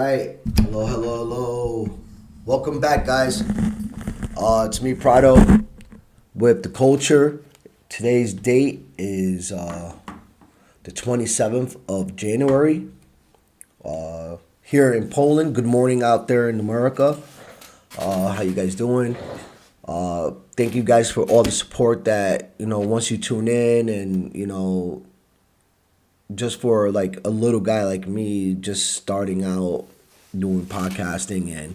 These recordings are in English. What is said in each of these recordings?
right. Hello. Welcome back, guys. It's me, Prado, with the Culture. Today's date is the 27th of January. Here in Poland. Good morning out there in America. How you guys doing? Thank you guys for all the support that, once you tune in and, just for like a little guy like me just starting out doing podcasting, and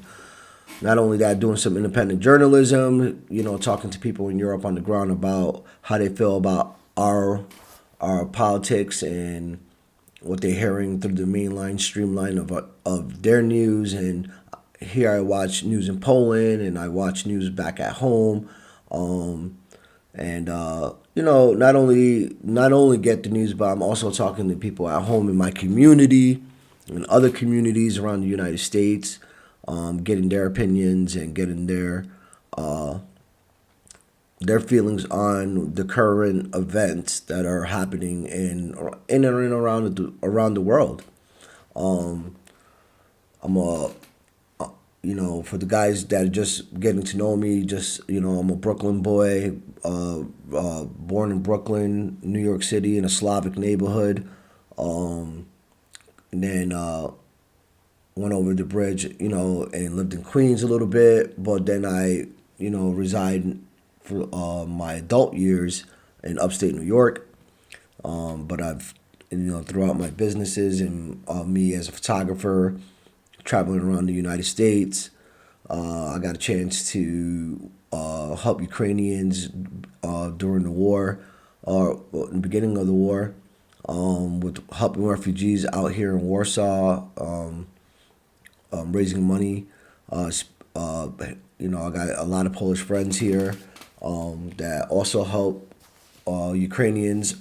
not only that, doing some independent journalism, talking to people in Europe on the ground about how they feel about our politics and what they're hearing through the mainline streamline of their news. And here I watch news in Poland and I watch news back at home. And not only get the news, but I'm also talking to people at home in my community and other communities around the United States, getting their opinions and getting their feelings on the current events that are happening in and around the world. I'm a for the guys that are just getting to know me, I'm a Brooklyn boy, born in Brooklyn, New York City, in a Slavic neighborhood. And then went over the bridge, and lived in Queens a little bit. But then I, reside for my adult years in upstate New York. But I've, throughout my businesses and me as a photographer, traveling around the United States. I got a chance to help Ukrainians during the war, or in the beginning of the war, with helping refugees out here in Warsaw, raising money. I got a lot of Polish friends here that also help Ukrainians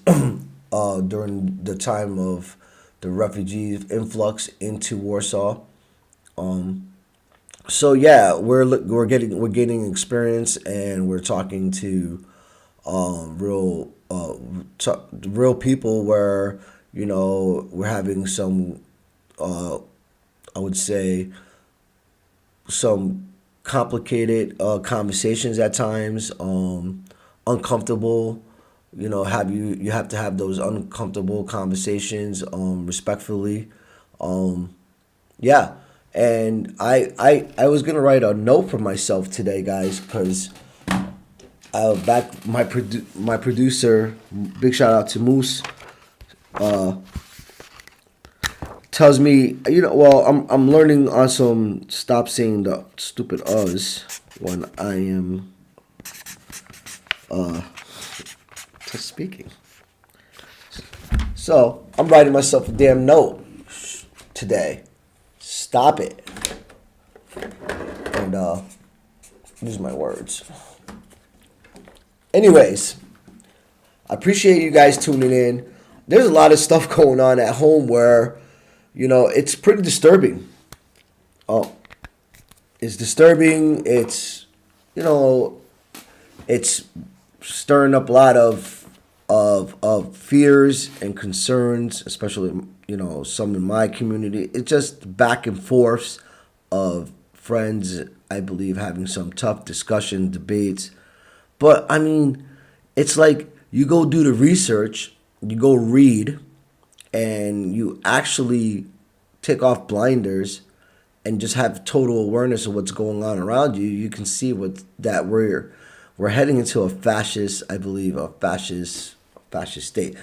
during the time of the refugee influx into Warsaw. So yeah, we're getting experience, and we're talking to real people where we're having some I would say some complicated conversations at times, uncomfortable. You have to have those uncomfortable conversations respectfully. Yeah, and I was gonna write a note for myself today, guys, because back my producer, big shout out to Moose, tells me, well, I'm learning on some stop saying the stupid us when I am just speaking. So I'm writing myself a damn note today. Stop it. And use my words. Anyways, I appreciate you guys tuning in. There's a lot of stuff going on at home where, it's pretty disturbing. It's disturbing. It's stirring up a lot of fears and concerns, especially some in my community. It's just back and forths of friends, I believe, having some tough discussion, debates. But I mean, it's like you go do the research, you go read, and you actually take off blinders and just have total awareness of what's going on around you. You can see that we're heading into a fascist, I believe, a fascist state.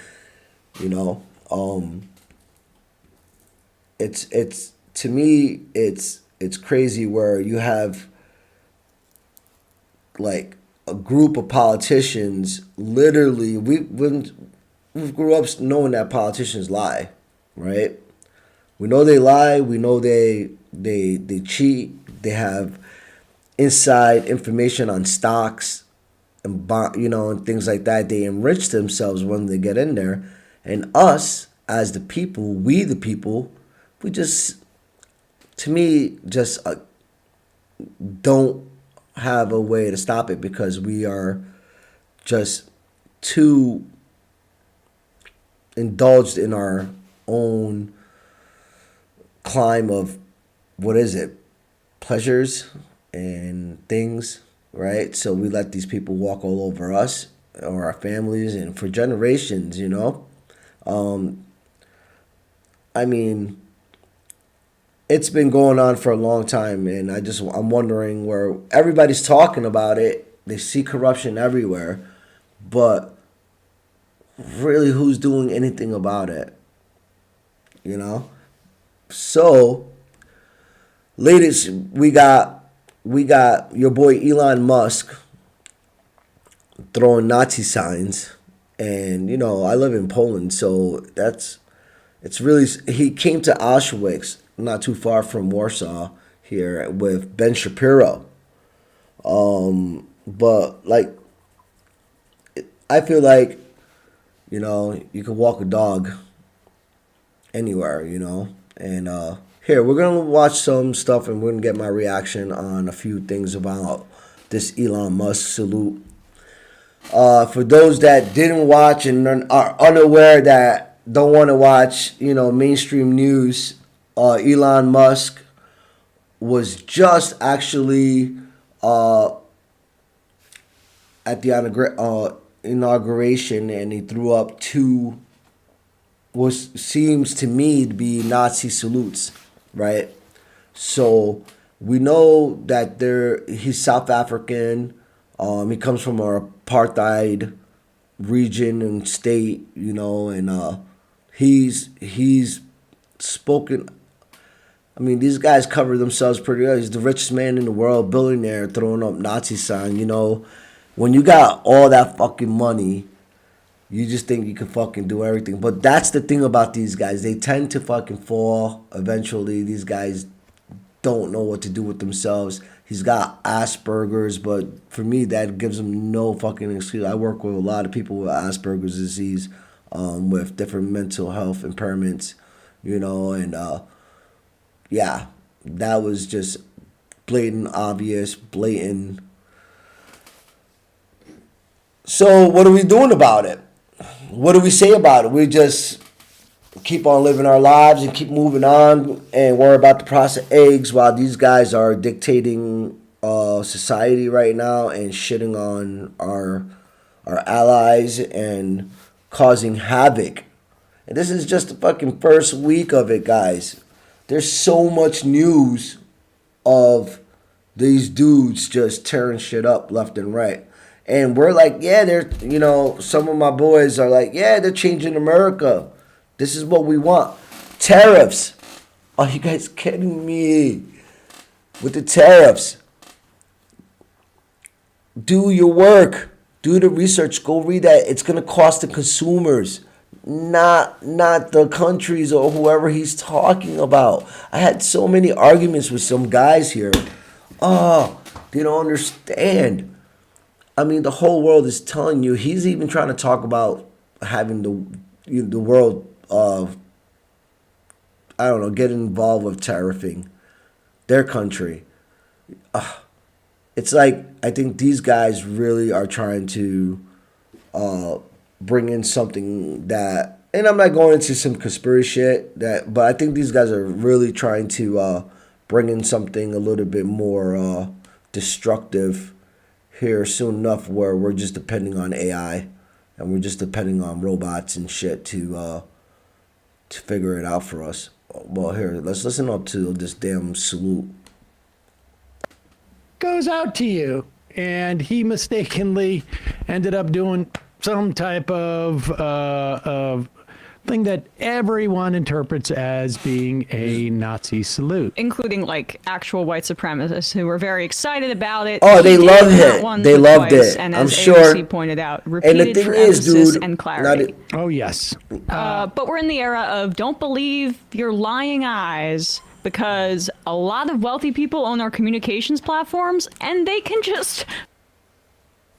It's to me it's crazy where you have like a group of politicians. Literally, we grew up knowing that politicians lie, right? We know they lie. We know they cheat. They have inside information on stocks and and things like that. They enrich themselves when they get in there, and us as the people, we the people, we just, to me, just don't have a way to stop it, because we are just too indulged in our own climb of what is it? Pleasures and things, right? So we let these people walk all over us or our families and for generations, you know? I mean, it's been going on for a long time, and I'm wondering where everybody's talking about it. They see corruption everywhere, but really, who's doing anything about it? You know. So, latest we got your boy Elon Musk throwing Nazi signs, and you know I live in Poland, so it's really he came to Auschwitz, not too far from Warsaw here with Ben Shapiro. But like I feel like you know you can walk a dog anywhere, you know. And here we're gonna watch some stuff, and we're gonna get my reaction on a few things about this Elon Musk salute. For those that didn't watch and are unaware that don't want to watch, you know, mainstream news, Elon Musk was just actually at the inauguration, and he threw up two what seems to me to be Nazi salutes, right? So we know that he's South African. He comes from an apartheid region and state, you know, and he's spoken. I mean, these guys cover themselves pretty well. He's the richest man in the world, billionaire, throwing up Nazi sign. You know, when you got all that fucking money, you just think you can fucking do everything. But that's the thing about these guys. They tend to fucking fall eventually. These guys don't know what to do with themselves. He's got Asperger's, but for me, that gives him no fucking excuse. I work with a lot of people with Asperger's disease, with different mental health impairments, you know, and yeah, that was just blatant, obvious, blatant. So what are we doing about it? What do we say about it? We just keep on living our lives and keep moving on and worry about the processed eggs while these guys are dictating society right now and shitting on our allies and causing havoc. And this is just the fucking first week of it, guys. There's so much news of these dudes just tearing shit up left and right. And we're like, yeah, they're, you know, some of my boys are like, yeah, they're changing America. This is what we want. Tariffs. Are you guys kidding me? With the tariffs. Do your work. Do the research. Go read that. It's going to cost the consumers, not the countries or whoever he's talking about. I had so many arguments with some guys here. Oh, they don't understand. I mean, the whole world is telling you. He's even trying to talk about having the world, I don't know, get involved with tariffing their country. It's like, I think these guys really are trying to bring in something that, and I'm not going into some conspiracy shit, but I think these guys are really trying to bring in something a little bit more destructive here soon enough, where we're just depending on AI and we're just depending on robots and shit to figure it out for us. Well, here, let's listen up to this damn salute. Goes out to you. And he mistakenly ended up doing some type of thing that everyone interprets as being a Nazi salute. Including like actual white supremacists who were very excited about it. Oh, they loved it. They loved it. And I'm as sure. AOC pointed out, repeated And the thing for is, emphasis dude, and clarity. Oh, yes. But we're in the era of don't believe your lying eyes, because a lot of wealthy people own our communications platforms and they can just...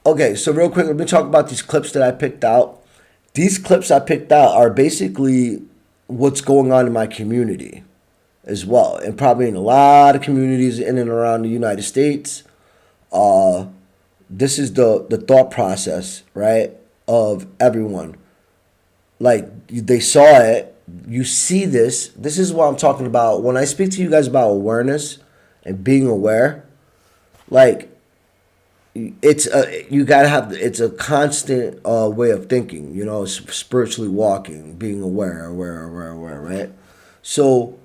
Okay, so real quick, let me talk about these clips that I picked out. These clips I picked out are basically what's going on in my community as well, and probably in a lot of communities in and around the United States. This is the thought process, right, of everyone. Like, they saw it. you see this. This is what I'm talking about. When I speak to you guys about awareness and being aware, like it's you gotta have, it's a constant way of thinking, you know, spiritually walking, being aware, right? So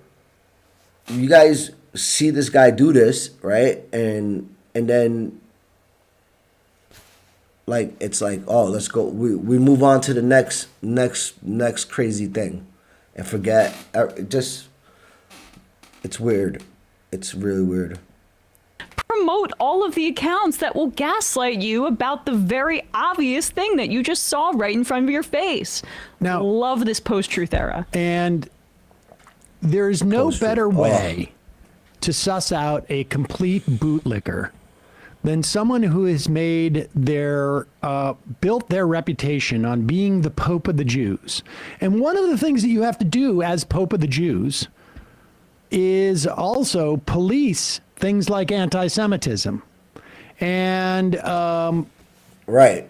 you guys see this guy do this, right? And then like it's like, oh, let's go, we move on to the next crazy thing and forget it. Just, it's weird. It's really weird. Promote all of the accounts that will gaslight you about the very obvious thing that you just saw right in front of your face. Now, love this post-truth era. And there's no Post-truth. better way to suss out a complete bootlicker than someone who has made their built their reputation on being the Pope of the Jews. And one of the things that you have to do as Pope of the Jews is also police things like anti-Semitism. And Right.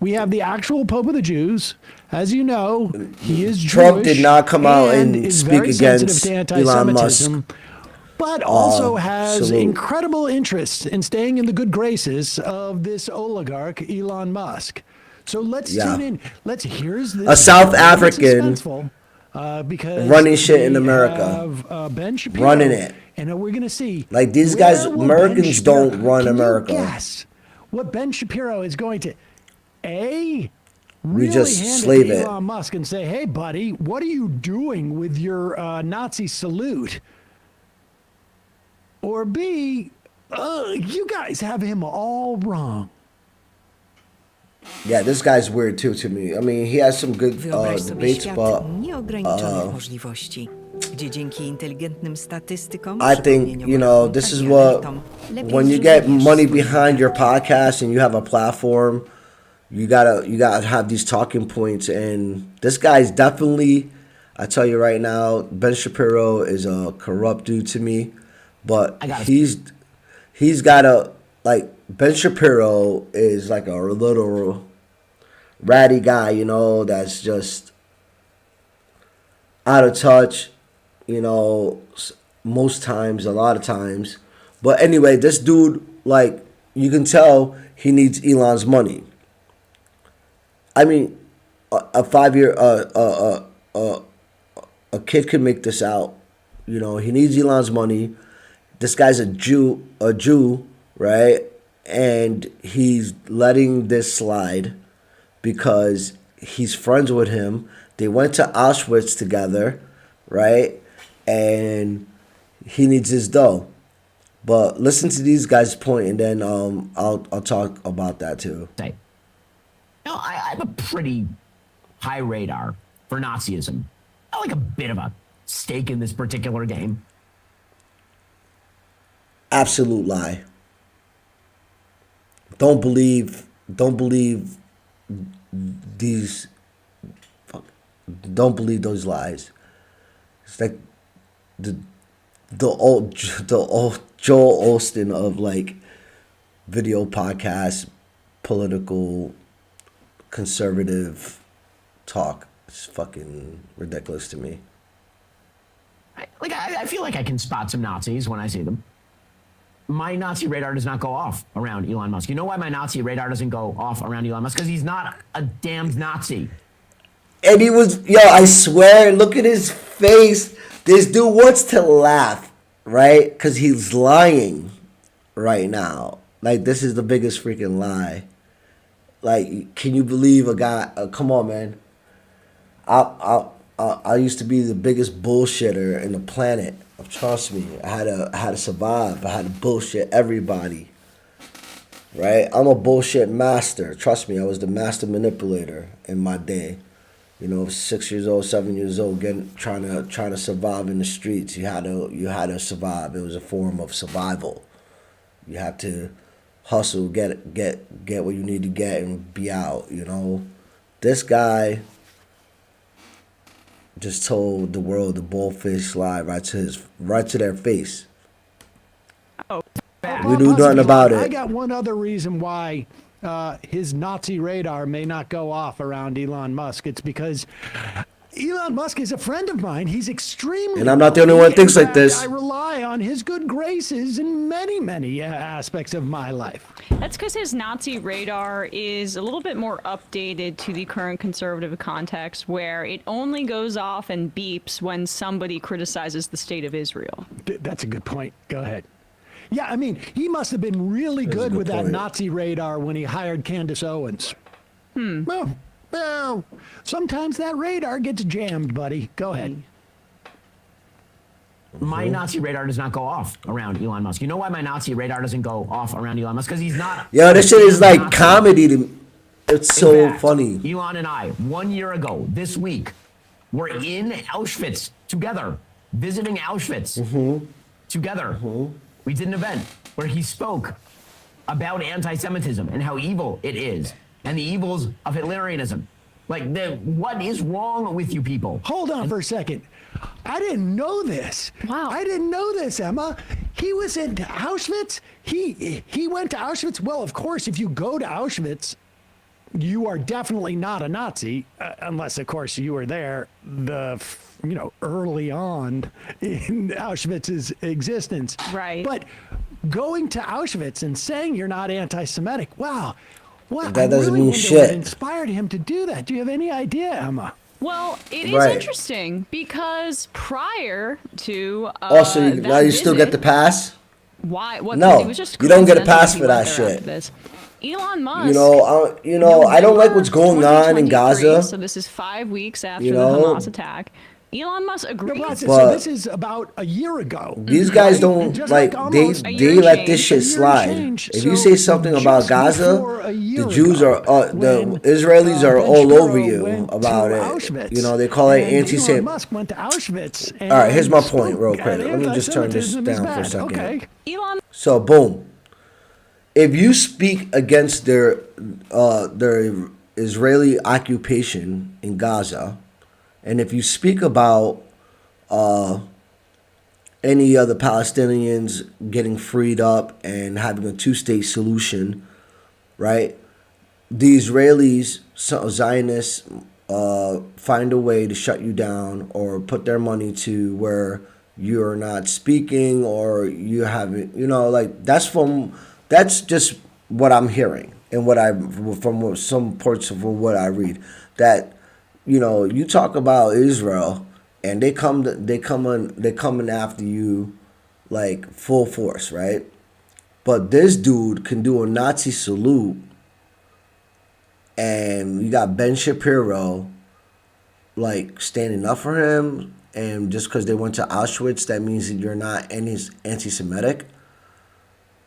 we have the actual Pope of the Jews. As you know, he is Trump Jewish did not come out and is speak very sensitive against to Elon anti-Semitism, but also has salute. incredible interest in staying in the good graces of this oligarch, Elon Musk. So let's tune in. Here's this. A South it's African suspenseful, because running shit in we America. have, Ben Shapiro, Running it. and we're going to see. Like, these guys, where will Americans Ben Shapiro- don't run can America. You guess what Ben Shapiro is going to We really just hand slave it to it. Elon Musk and say, "Hey, buddy, what are you doing with your Nazi salute?" Or B, you guys have him all wrong. Yeah, this guy's weird too to me. I mean, he has some good Wyobraź sobie debates, świat but nieograniczonych możliwości, gdzie dzięki inteligentnym statystykom, I think, you know, this is what, when you get money behind your podcast and you have a platform, you gotta have these talking points. And this guy's definitely, I tell you right now, Ben Shapiro is a corrupt dude to me, but he's got a, like, Ben Shapiro is like a little ratty guy, you know, that's just out of touch, you know, most times, a lot of times. But anyway, this dude, like, you can tell he needs Elon's money. I mean, a 5-year, a kid could make this out. You know, he needs Elon's money. This guy's a Jew, right? And he's letting this slide because he's friends with him. They went to Auschwitz together, right? And he needs his dough. But listen to these guys' point, and then I'll talk about that too. Say, I have a pretty high radar for Nazism. I like a bit of a stake in this particular game. Absolute lie. Don't believe these. Don't believe those lies. It's like the old Joel Osteen of, like, video podcasts, political conservative talk. It's fucking ridiculous to me. I feel like I can spot some Nazis when I see them. My Nazi radar does not go off around Elon Musk. You know why my Nazi radar doesn't go off around Elon Musk? Because he's not a damned Nazi. And he was, I swear, look at his face. This dude wants to laugh, right? Because he's lying right now. Like, this is the biggest freaking lie. Like, can you believe a guy? Come on, man. I used to be the biggest bullshitter in the planet. Trust me. I had to survive. I had to bullshit everybody. Right? I'm a bullshit master. Trust me, I was the master manipulator in my day. You know, 6 years old, 7 years old, trying to survive in the streets. You had to survive. It was a form of survival. You had to hustle, get what you need to get, and be out. You know, this guy just told the world the bullfish lie right to their face. Oh, We knew nothing about I it. got one other reason why his Nazi radar may not go off around Elon Musk. It's because Elon Musk is a friend of mine. He's extremely. And I'm not the only one wealthy. that thinks In like this. fact, I rely on his good graces in many, many aspects of my life. That's because his Nazi radar is a little bit more updated to the current conservative context, where it only goes off and beeps when somebody criticizes the state of Israel. That's a good point. Go ahead. Yeah, I mean, he must have been really That's a good good with that point. Nazi radar when he hired Candace Owens. Well, sometimes that radar gets jammed, buddy. Go ahead. My Nazi radar does not go off around Elon Musk. You know why my Nazi radar doesn't go off around Elon Musk? Because he's not. Yo, this shit is like Nazi. comedy to me. It's In so fact, funny. Elon and I, 1 year ago, this week, were in Auschwitz together, visiting Auschwitz together. We did an event where he spoke about anti-Semitism and how evil it is, and the evils of Hitlerianism. Like, what is wrong with you people? Hold on for a second. I didn't know this. Wow. I didn't know this, Emma. He was in Auschwitz. He went to Auschwitz. Well, of course, if you go to Auschwitz, you are definitely not a Nazi, unless, of course, you were there early on in Auschwitz's existence. Right. But going to Auschwitz and saying you're not anti-Semitic, wow. Well, That doesn't I really mean wonder shit. what inspired him to do that. Do you have any idea, Emma? Well, it is Right. interesting because prior to Also, that now you still get the visit- pass. Why? What? No, it was just you don't get a coincidental pass he for went that there after shit. This. Elon Musk. I don't like what's going on in 2023, Gaza. So this is 5 weeks after You the know? Hamas attack. Elon Musk No, agreed. but so But- this is about a year ago. These guys right? don't Just like almost a they year let change. this a shit year slide. change. If you So say something about just Gaza, before a year the Jews ago, are the when, Israelis are Ben all over Shapiro you went about to it. Auschwitz, You know, they call it and anti-Semitic. Elon Musk went to Auschwitz. And All right, here's my spoke point real quick. at Let me just turn this anti-Semitism is down for a bad. second. Okay. Elon So boom. If you speak against their Israeli occupation in Gaza, and if you speak about any other Palestinians getting freed up and having a two-state solution, right? The Israelis, Zionists, find a way to shut you down or put their money to where you're not speaking or you haven't, that's just what I'm hearing and from some parts of what I read, that, you talk about Israel and they coming after you like full force, right? But this dude can do a Nazi salute, and you got Ben Shapiro like standing up for him, and just because they went to Auschwitz, that means that you're not anti-Semitic,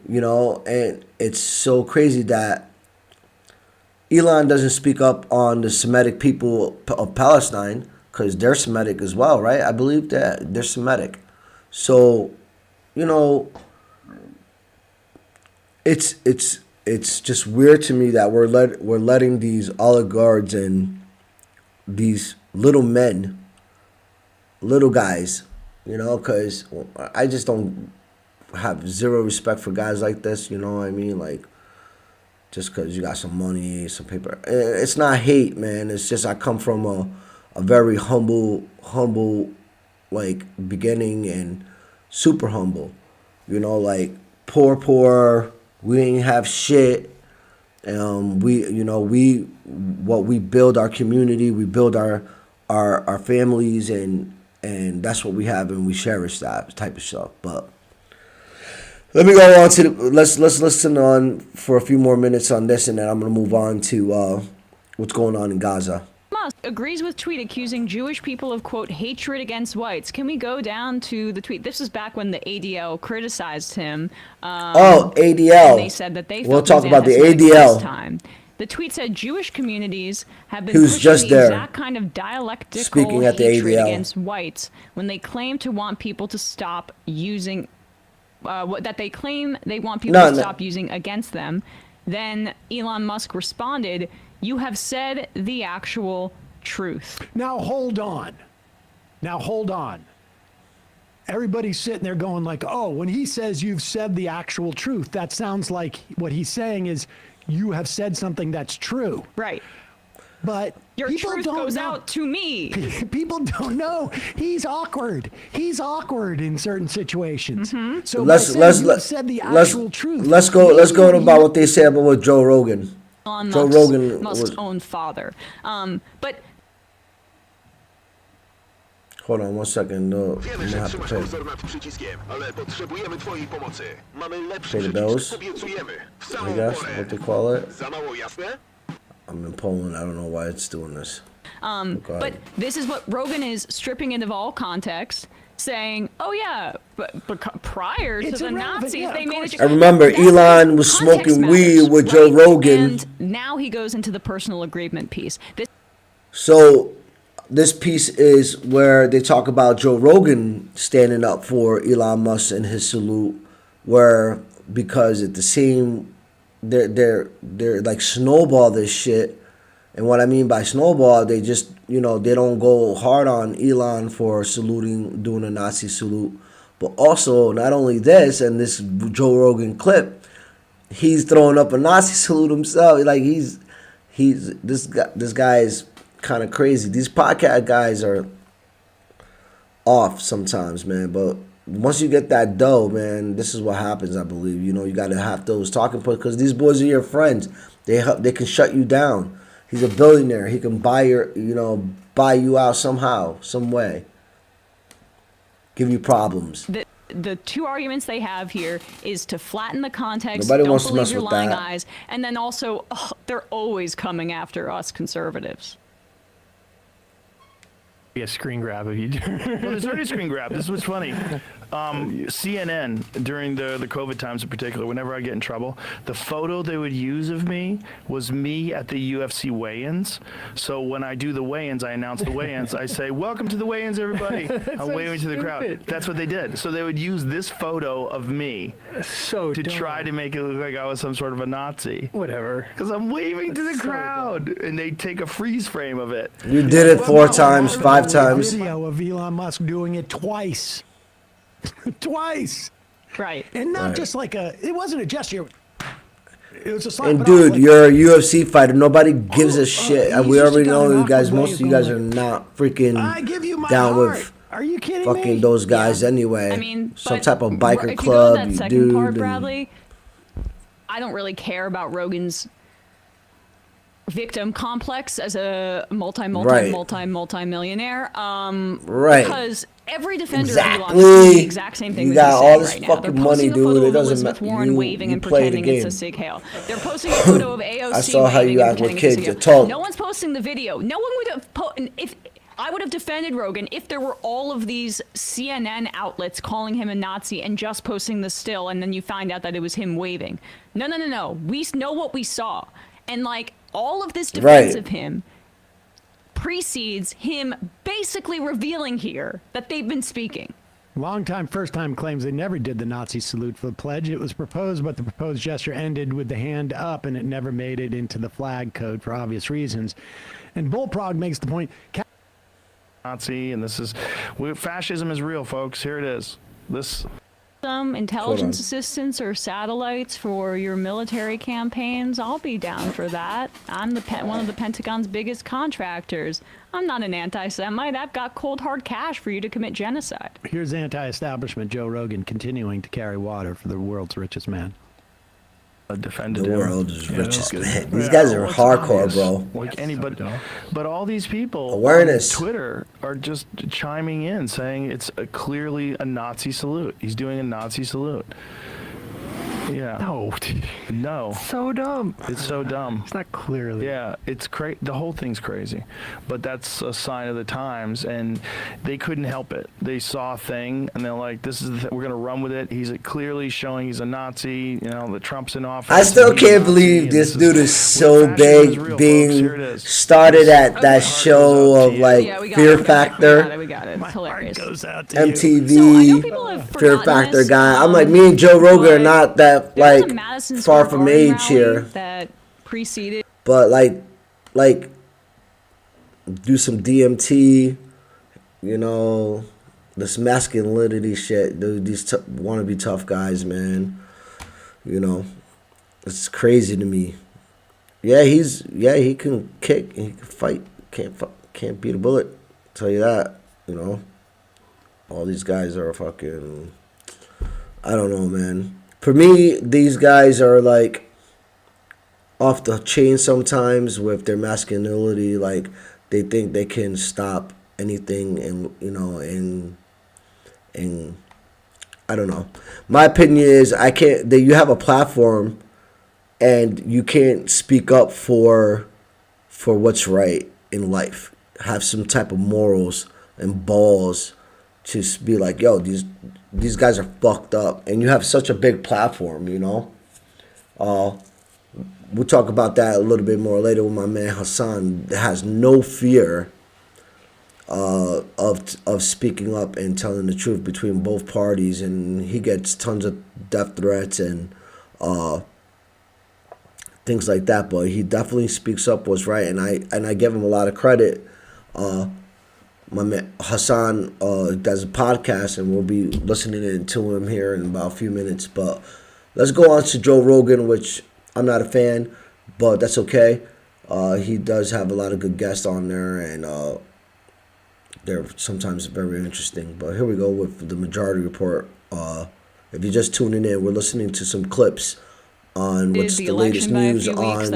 and it's so crazy that Elon doesn't speak up on the Semitic people of Palestine, because they're Semitic as well, right? I believe that they're Semitic. So, it's just weird to me that we're letting these oligarchs and these little men, little guys, because I just don't have zero respect for guys like this. You know what I mean? Like, just because you got some money, some paper, it's not hate, man. It's just I come from a very humble like beginning, and super humble, like poor. We ain't have shit. We build our community, we build our families, and that's what we have, and we cherish that type of stuff. But let me go on to let's listen on for a few more minutes on this, and then I'm gonna move on to what's going on in Gaza. Musk agrees with tweet accusing Jewish people of, quote, hatred against whites. Can we go down to the tweet? This was back when the ADL criticized him. ADL. And they said that they We'll felt talk he was about the anti-Semitic ADL. this time. The tweet said Jewish communities have been Who's pushing just the there, exact kind of dialectical speaking at the hatred ADL. against whites when they claim to want people to stop using that they claim they want people to stop using against them. Then Elon Musk responded, "You have said the actual truth." Now hold on. Everybody's sitting there going like, oh, when he says you've said the actual truth, that sounds like what he's saying is you have said something that's true. Right. But Your people truth don't goes know. out to me. People don't know. He's awkward. He's awkward in certain situations. So Let's said the actual truth. Let's go about what they say about what Joe Rogan. Elon Joe Musk's Rogan was. own father. But Hold on 1 second. No, I'm Wiemy, gonna że have to trzymasz pay. kursor nad przyciskiem, ale potrzebujemy twojej pomocy. Mamy lepszy Pay the przycisk, bills? obiecujemy. W I samą guess porę. what they call it. Za mało jasne? I'm in Poland. I don't know why it's doing this. Go but ahead. this is what Rogan is stripping it of all context, saying, "Oh yeah, but prior to It's the irrelevant, Nazis, yeah, they of made course. it." I remember That's Elon was context smoking matters, weed with Joe right? Rogan. And now he goes into the personal agreement piece. So this piece is where they talk about Joe Rogan standing up for Elon Musk and his salute, where because at the same they're like snowball this shit. And what I mean by snowball, they just, they don't go hard on Elon for saluting, doing a Nazi salute. But also, not only this, and this Joe Rogan clip, he's throwing up a Nazi salute himself. Like this guy is kind of crazy. These podcast guys are off sometimes, man. But once you get that dough, man, this is what happens, I believe. You got to have those talking points because these boys are your friends. They can shut you down. He's a billionaire. He can buy you out somehow, some way. Give you problems. The two arguments they have here is to flatten the context, Nobody don't wants to believe mess your with lying that. eyes, and then also they're always coming after us conservatives. Be a screen grab if you do. Well, there's already a screen grab. This was funny. CNN, during the COVID times in particular, whenever I get in trouble, the photo they would use of me was me at the UFC weigh-ins. So when I do the weigh-ins, I announce the weigh-ins. I say, "Welcome to the weigh-ins, everybody." I'm so waving to the crowd. stupid. That's what they did. So they would use this photo of me So to dumb. try to make it look like I was some sort of a Nazi. Whatever. Because I'm waving to the so crowd, and they take a freeze frame of it. You did it 4 times, 5 times. Video of Elon Musk doing it twice. Twice. Right. And not Right. just it wasn't a gesture. It was a slap. And it off, dude, like- you're a UFC fighter. Nobody gives a shit. And he's we just already got know an you guys. awkward way Most of of you guys going are not freaking I give you my down heart. with Are you kidding fucking me? those guys anyway. I mean, some but type of biker if you go club, to that you second dude. part, and- Bradley, I don't really care about Rogan's victim complex as a Right. multi-millionaire. Right. Because every defender of Exactly. Elon is doing the exact same thing You that got he's all saying this right now. They're fucking posting money, a dude. photo It of doesn't Elizabeth matter. Warren You- waving you and play the pretending it's a game. SIG hail. They're posting a photo of AOC I saw how you waving and act with pretending it's a kids. SIG You talk. hail. No one's posting the video. No one would have if I would have defended Rogan if there were all of these CNN outlets calling him a Nazi and just posting the still, and then you find out that it was him waving. No. We know what we saw, and like all of this defense Right. of him precedes him basically revealing here that they've been speaking. Long time, first time claims they never did the Nazi salute for the pledge. It was proposed, but the proposed gesture ended with the hand up, and it never made it into the flag code for obvious reasons. And Bullprog makes the point. Nazi, and this is fascism is real, folks. Here it is. This Some intelligence on. assistance or satellites for your military campaigns, I'll be down for that. I'm one of the Pentagon's biggest contractors. I'm not an anti-Semite. I've got cold hard cash for you to commit genocide. Here's anti-establishment Joe Rogan continuing to carry water for the world's richest man. defended The him. world is Yeah, richest that's man. good. These Yeah, guys are Well, it's hardcore, obvious. bro. Like anybody, but all these people Awareness. on Twitter are just chiming in, saying it's clearly a Nazi salute. He's doing a Nazi salute. Yeah. No. No. So dumb. It's so dumb. It's not clearly. Yeah, it's crazy. The whole thing's crazy, but that's a sign of the times, and they couldn't help it. They saw a thing, and they're like, "This is we're gonna run with it." He's clearly showing he's a Nazi. You know, the Trump's in office. I still and he's a can't Nazi, believe and this dude is so fascism is big, real, folks. being Here it is. started at that Heart show goes out of to you. like Yeah, we got Fear it. We got Factor, it. We got it. It's hilarious. Goes out to you. MTV, So I know people have Fear forgotten Factor this, guy. I'm like, me and Joe Rogan are but not that there was like a Madison far Square from Garden age rally here, that preceded. but like do some DMT, you know, this masculinity shit. Dude, these wanna be tough guys, man. You know, it's crazy to me. he can kick, he can fight, can't beat a bullet. Tell you that, you know. All these guys are fucking, I don't know, man. For me, these guys are like off the chain sometimes with their masculinity. Like they think they can stop anything, and you know, and I don't know. My opinion is I can't. That you have a platform, and you can't speak up for what's right in life. Have some type of morals and balls to be like, yo, these guys are fucked up, and you have such a big platform, you know. We'll talk about that a little bit more later with my man Hassan. That has no fear of speaking up and telling the truth between both parties, and he gets tons of death threats and things like that. But he definitely speaks up what's right, and I give him a lot of credit. My man Hassan does a podcast, and we'll be listening to him here in about a few minutes. But let's go on to Joe Rogan, which I'm not a fan, but that's okay. He does have a lot of good guests on there, and they're sometimes very interesting. But here we go with the Majority Report. If you're just tuning in, we're listening to some clips on what's the latest news on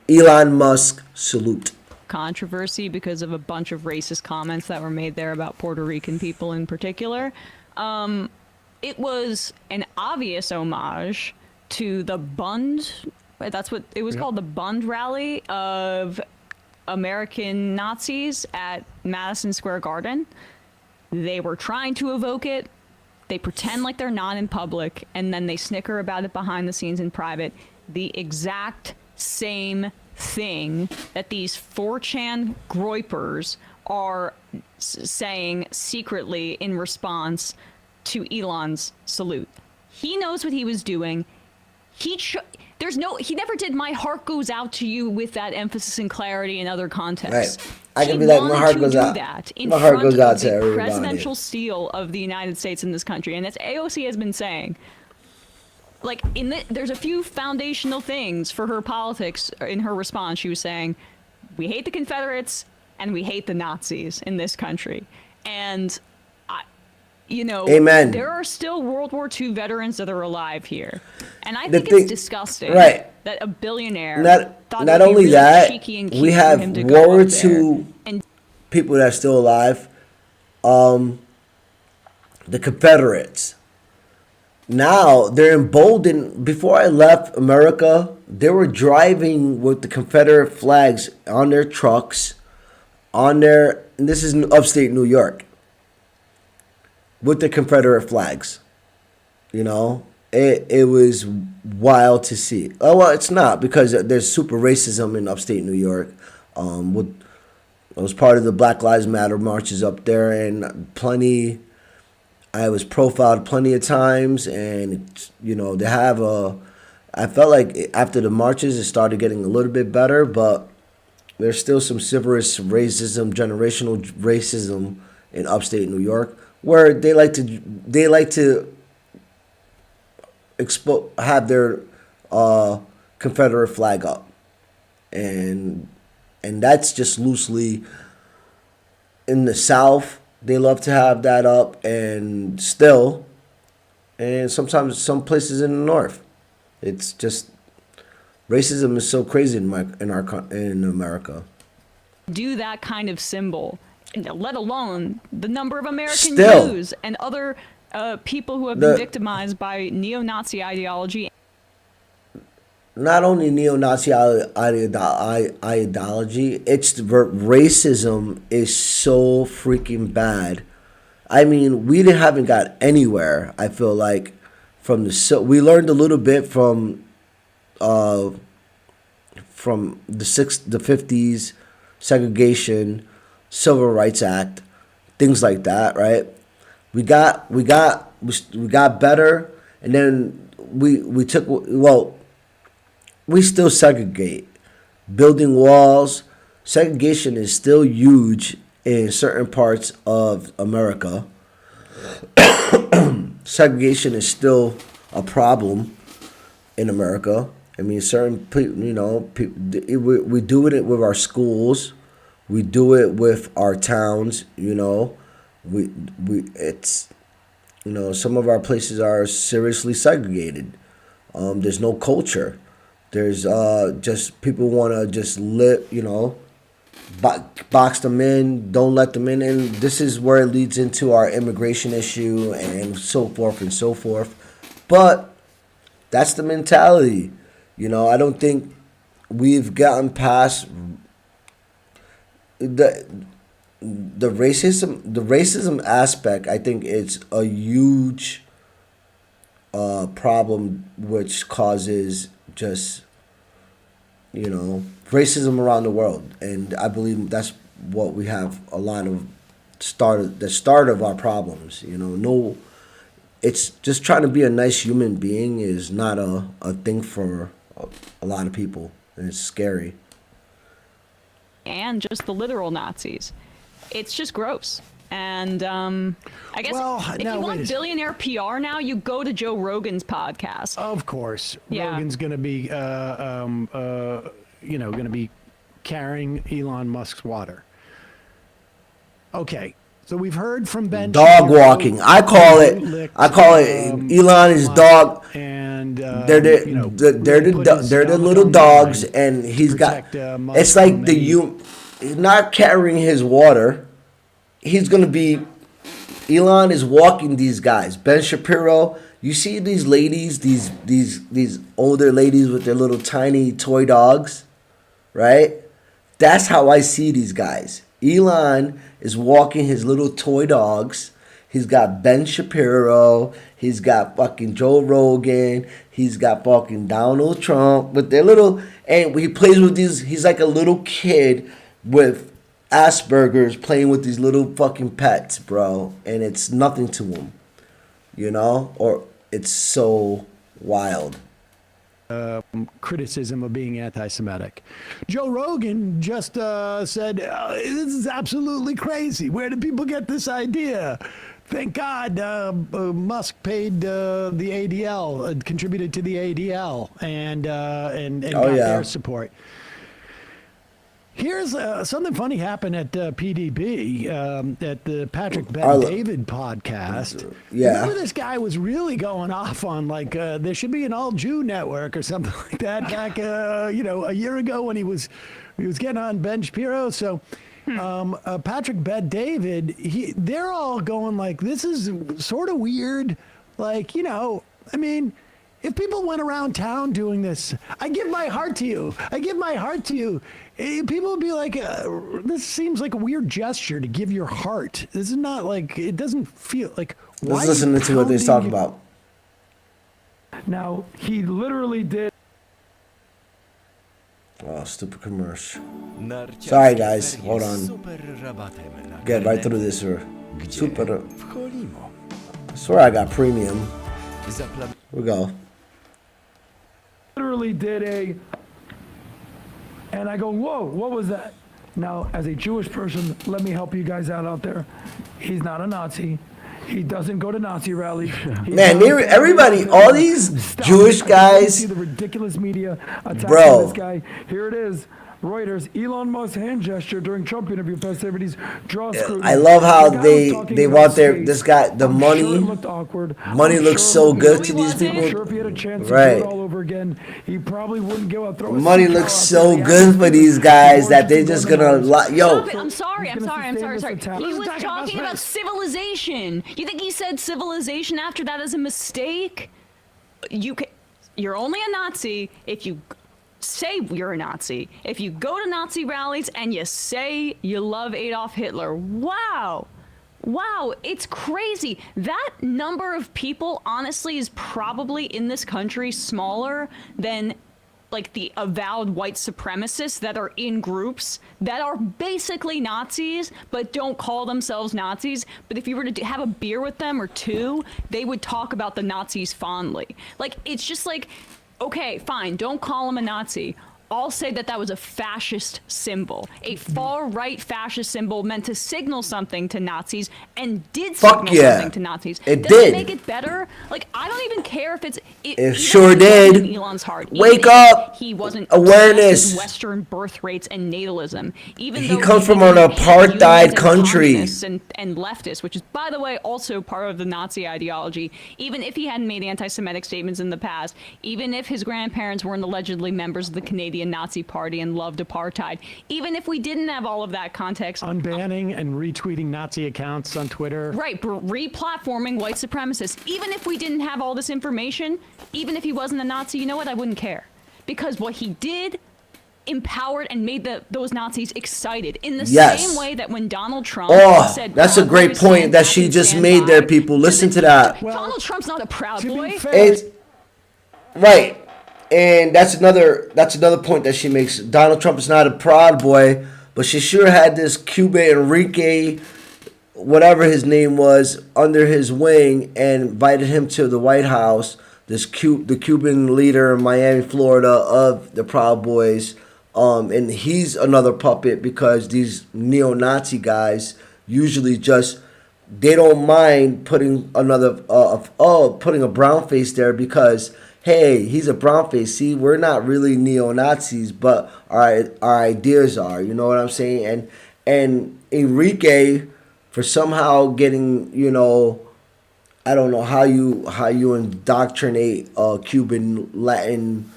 Elon Musk salute. Controversy because of a bunch of racist comments that were made there about Puerto Rican people in particular. It was an obvious homage to the Bund, that's what it was called, the Bund rally of American Nazis at Madison Square Garden. They were trying to evoke it. They pretend like they're not in public, and then they snicker about it behind the scenes in private. The exact same thing that these 4chan groypers are saying secretly in response to Elon's salute. He knows what he was doing. He never did "my heart goes out to you" with that emphasis and clarity in other contexts. Right. I can be like, my heart goes out. My heart goes out to everybody. Presidential seal of the United States in this country, and as AOC has been saying, like there's a few foundational things for her politics. In her response, she was saying, "We hate the Confederates and we hate the Nazis in this country," and Amen. There are still World War II veterans that are alive here, and I think it's disgusting, right, that a billionaire not only that, we have World War II people that are still alive. The Confederates. Now they're emboldened. Before I left America, they were driving with the Confederate flags on their trucks, and this is in upstate New York, with the Confederate flags. You know, it was wild to see. Oh, well, it's not, because there's super racism in upstate New York. I was part of the Black Lives Matter marches up there, and I was profiled plenty of times, and they have I felt like after the marches it started getting a little bit better, but there's still some serious racism, generational racism in upstate New York, where they like to have their Confederate flag up, and that's just loosely in the South. They love to have that up, and sometimes some places in the North. It's just racism is so crazy in America. Do that kind of symbol, let alone the number of American Still, Jews and other people who have been victimized by neo-Nazi ideology. Not only neo-Nazi ideology, it's racism is so freaking bad. I mean, we haven't got anywhere, I feel like, we learned a little bit from the 50s, segregation, Civil Rights Act, things like that, right? We got better, and then we still segregate. Building walls. Segregation is still huge in certain parts of America. Segregation is still a problem in America. I mean, certain people, we do it with our schools, we do it with our towns. It's some of our places are seriously segregated. There's no culture. There's just people want to just live, box them in, don't let them in, and this is where it leads into our immigration issue and so forth and so forth. But that's the mentality. I don't think we've gotten past the racism aspect. I think it's a huge problem which causes just racism around the world, and I believe that's what we have a lot of the start of our problems. No, it's just trying to be a nice human being is not a thing for a lot of people, and it's scary. And just the literal Nazis. It's just gross. And I guess if you want billionaire PR now, you go to Joe Rogan's podcast. Of course, Yeah. Rogan's going to be, going to be carrying Elon Musk's water. Okay, so we've heard from Ben. Dog Shapiro, walking. I call it. Elon is dog. And They're the little dogs, and he's got. It's like he's not carrying his water. He's gonna be. Elon is walking these guys. Ben Shapiro. You see these ladies, these older ladies with their little tiny toy dogs, right? That's how I see these guys. Elon is walking his little toy dogs. He's got Ben Shapiro. He's got fucking Joe Rogan. He's got fucking Donald Trump with their little. And he plays with these. He's like a little kid with Asperger's playing with these little fucking pets, bro. And it's nothing to him, or it's so wild. Criticism of being anti-Semitic. Joe Rogan just said, this is absolutely crazy. Where did people get this idea? Thank God Musk paid the ADL, contributed to the ADL, and got their support. Here's something funny happened at PDB, at the Patrick Bet-David podcast. Yeah. Remember this guy was really going off on there should be an all-Jew network or something like that back a year ago when he was getting on Ben Shapiro. So Patrick Bet-David, they're all going like, this is sort of weird. If people went around town doing this, I give my heart to you. I give my heart to you. People would be like, this seems like a weird gesture to give your heart. This is not it doesn't feel like. Let's listen to what they're talking about. Now, he literally did. Oh, stupid commercial. Sorry, guys. Hold on. Get right through this. Super. I swear I got premium. Here we go. Literally did and I go, whoa, what was that? Now, as a Jewish person, let me help you guys out there. He's not a Nazi. He doesn't go to Nazi rallies. Man, everybody, all these Jewish guys. See the ridiculous media attacking bro. This guy. Here it is. Reuters, Elon Musk's hand gesture during Trump interview festivities draws scrutiny. I love how they want this guy, the money. Sure it looked awkward. Money looks so good to these people. I'm sure if he had a chance to right. do it all over again, he probably wouldn't go out throwing. Money looks so good for these guys that they just gonna yo. I'm sorry. He was talking about civilization. You think he said civilization after that is a mistake? You're only a Nazi if you say you're a Nazi. If you go to Nazi rallies and you say you love Adolf Hitler, wow, it's crazy. That number of people, honestly, is probably in this country smaller than the avowed white supremacists that are in groups that are basically Nazis but don't call themselves Nazis. But if you were to have a beer with them or two, they would talk about the Nazis fondly. It's just okay, fine, don't call him a Nazi. all say that that was a fascist symbol, a far-right fascist symbol meant to signal something to Nazis, and did Fuck signal yeah. something to Nazis. It Does did. it make it better? Like, I don't even care if it's... It sure did. In Elon's heart. Wake Even if up. He wasn't Awareness. obsessed with Western birth rates and natalism. Even He though comes from didn't an hate apartheid unions and country. communists and leftists, which is, by the way, also part of the Nazi ideology. Even if he hadn't made anti-Semitic statements in the past, even if his grandparents weren't allegedly members of the Canadian Nazi Party and loved apartheid, even if we didn't have all of that context, Unbanning and retweeting Nazi accounts on Twitter. right, re-platforming white supremacists, even if we didn't have all this information, even if he wasn't a Nazi, you know what? I wouldn't care, because what he did empowered and made those Nazis excited in the Yes. same way that when Donald Trump Oh, said that's a Proud great Boys point stand that back she and just stand made by. there, people. Listen to that. Donald Trump's not a Proud To Boy. be fair, It's right, and that's another point that she makes. Donald Trump is not a Proud Boy, but she sure had this Cuban Enrique, whatever his name was, under his wing and invited him to the White House. The Cuban leader in Miami, Florida, of the Proud Boys, and he's another puppet because these neo-Nazi guys usually just they don't mind putting putting a brown face there because hey, he's a brown face. See, we're not really neo-Nazis, but our ideas are. You know what I'm saying? And Enrique, for somehow getting, you know, I don't know how you indoctrinate a Cuban Latin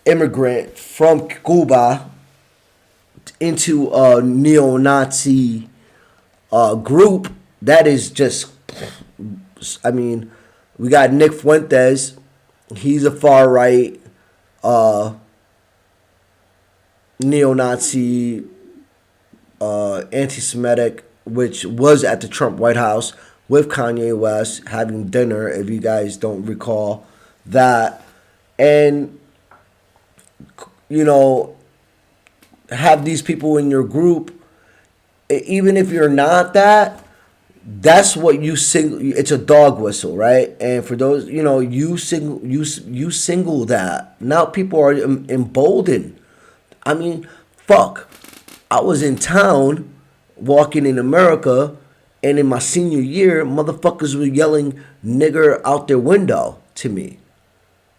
immigrant from Cuba into a neo-Nazi group. That is just, I mean, we got Nick Fuentes. He's a far right neo-Nazi anti-Semitic, which was at the Trump White House with Kanye West having dinner, if you guys don't recall that. And, you know, have these people in your group, even if you're not that, that's what you sing. It's a dog whistle, right? And for those, you know, you single that. Now people are emboldened. I mean, fuck. I was in town walking in America, and in my senior year, motherfuckers were yelling nigger out their window to me.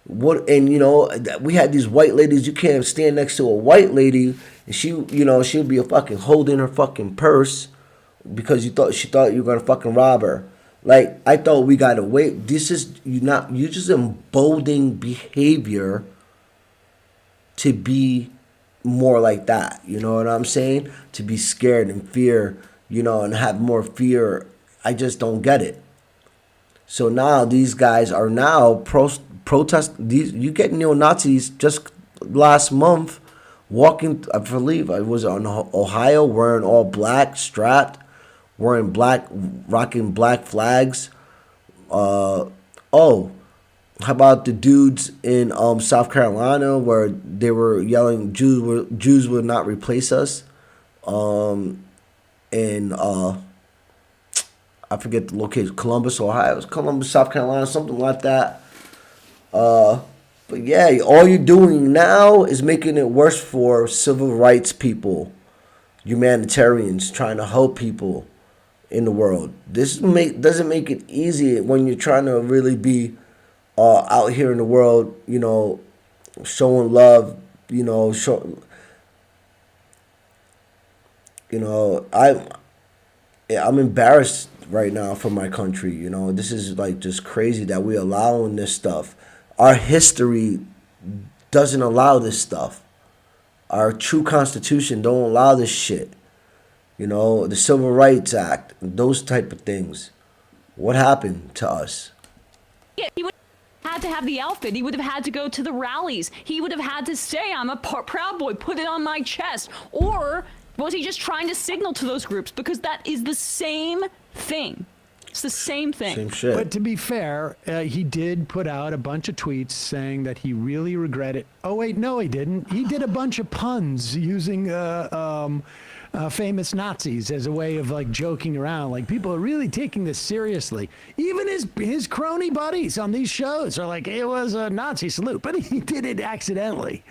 What? And you know, we had these white ladies. You can't stand next to a white lady, and she, you know, she would be a fucking holding her fucking purse because she thought you were gonna fucking rob her. Like, I thought we gotta wait. This is you just emboldening behavior to be more like that. You know what I'm saying? To be scared and fear, you know, and have more fear. I just don't get it. So now these guys are now protest. You get neo-Nazis just last month walking, I believe I was on Ohio, wearing all black, strapped, wearing black, rocking black flags. How about the dudes in South Carolina where they were yelling Jews will not replace us? In I forget the location, Columbus, Ohio, Columbus, South Carolina, something like that. But yeah, all you're doing now is making it worse for civil rights people, humanitarians trying to help people in the world. This doesn't make it easy when you're trying to really be out here in the world, you know, showing love, you know, I'm embarrassed right now for my country. You know, this is like just crazy that we're allowing this stuff. Our history doesn't allow this stuff. Our true constitution don't allow this shit. You know, the Civil Rights Act, those type of things. What happened to us? Yeah, he would have had to have the outfit. He would have had to go to the rallies. He would have had to say, I'm a Proud Boy, put it on my chest. Or was he just trying to signal to those groups? Because that is the same thing. It's the same thing. Same shit. But to be fair, he did put out a bunch of tweets saying that he really regretted. Oh wait, no, he didn't. He did a bunch of puns using famous Nazis as a way of like joking around. Like, people are really taking this seriously. Even his crony buddies on these shows are like, it was a Nazi salute, but he did it accidentally.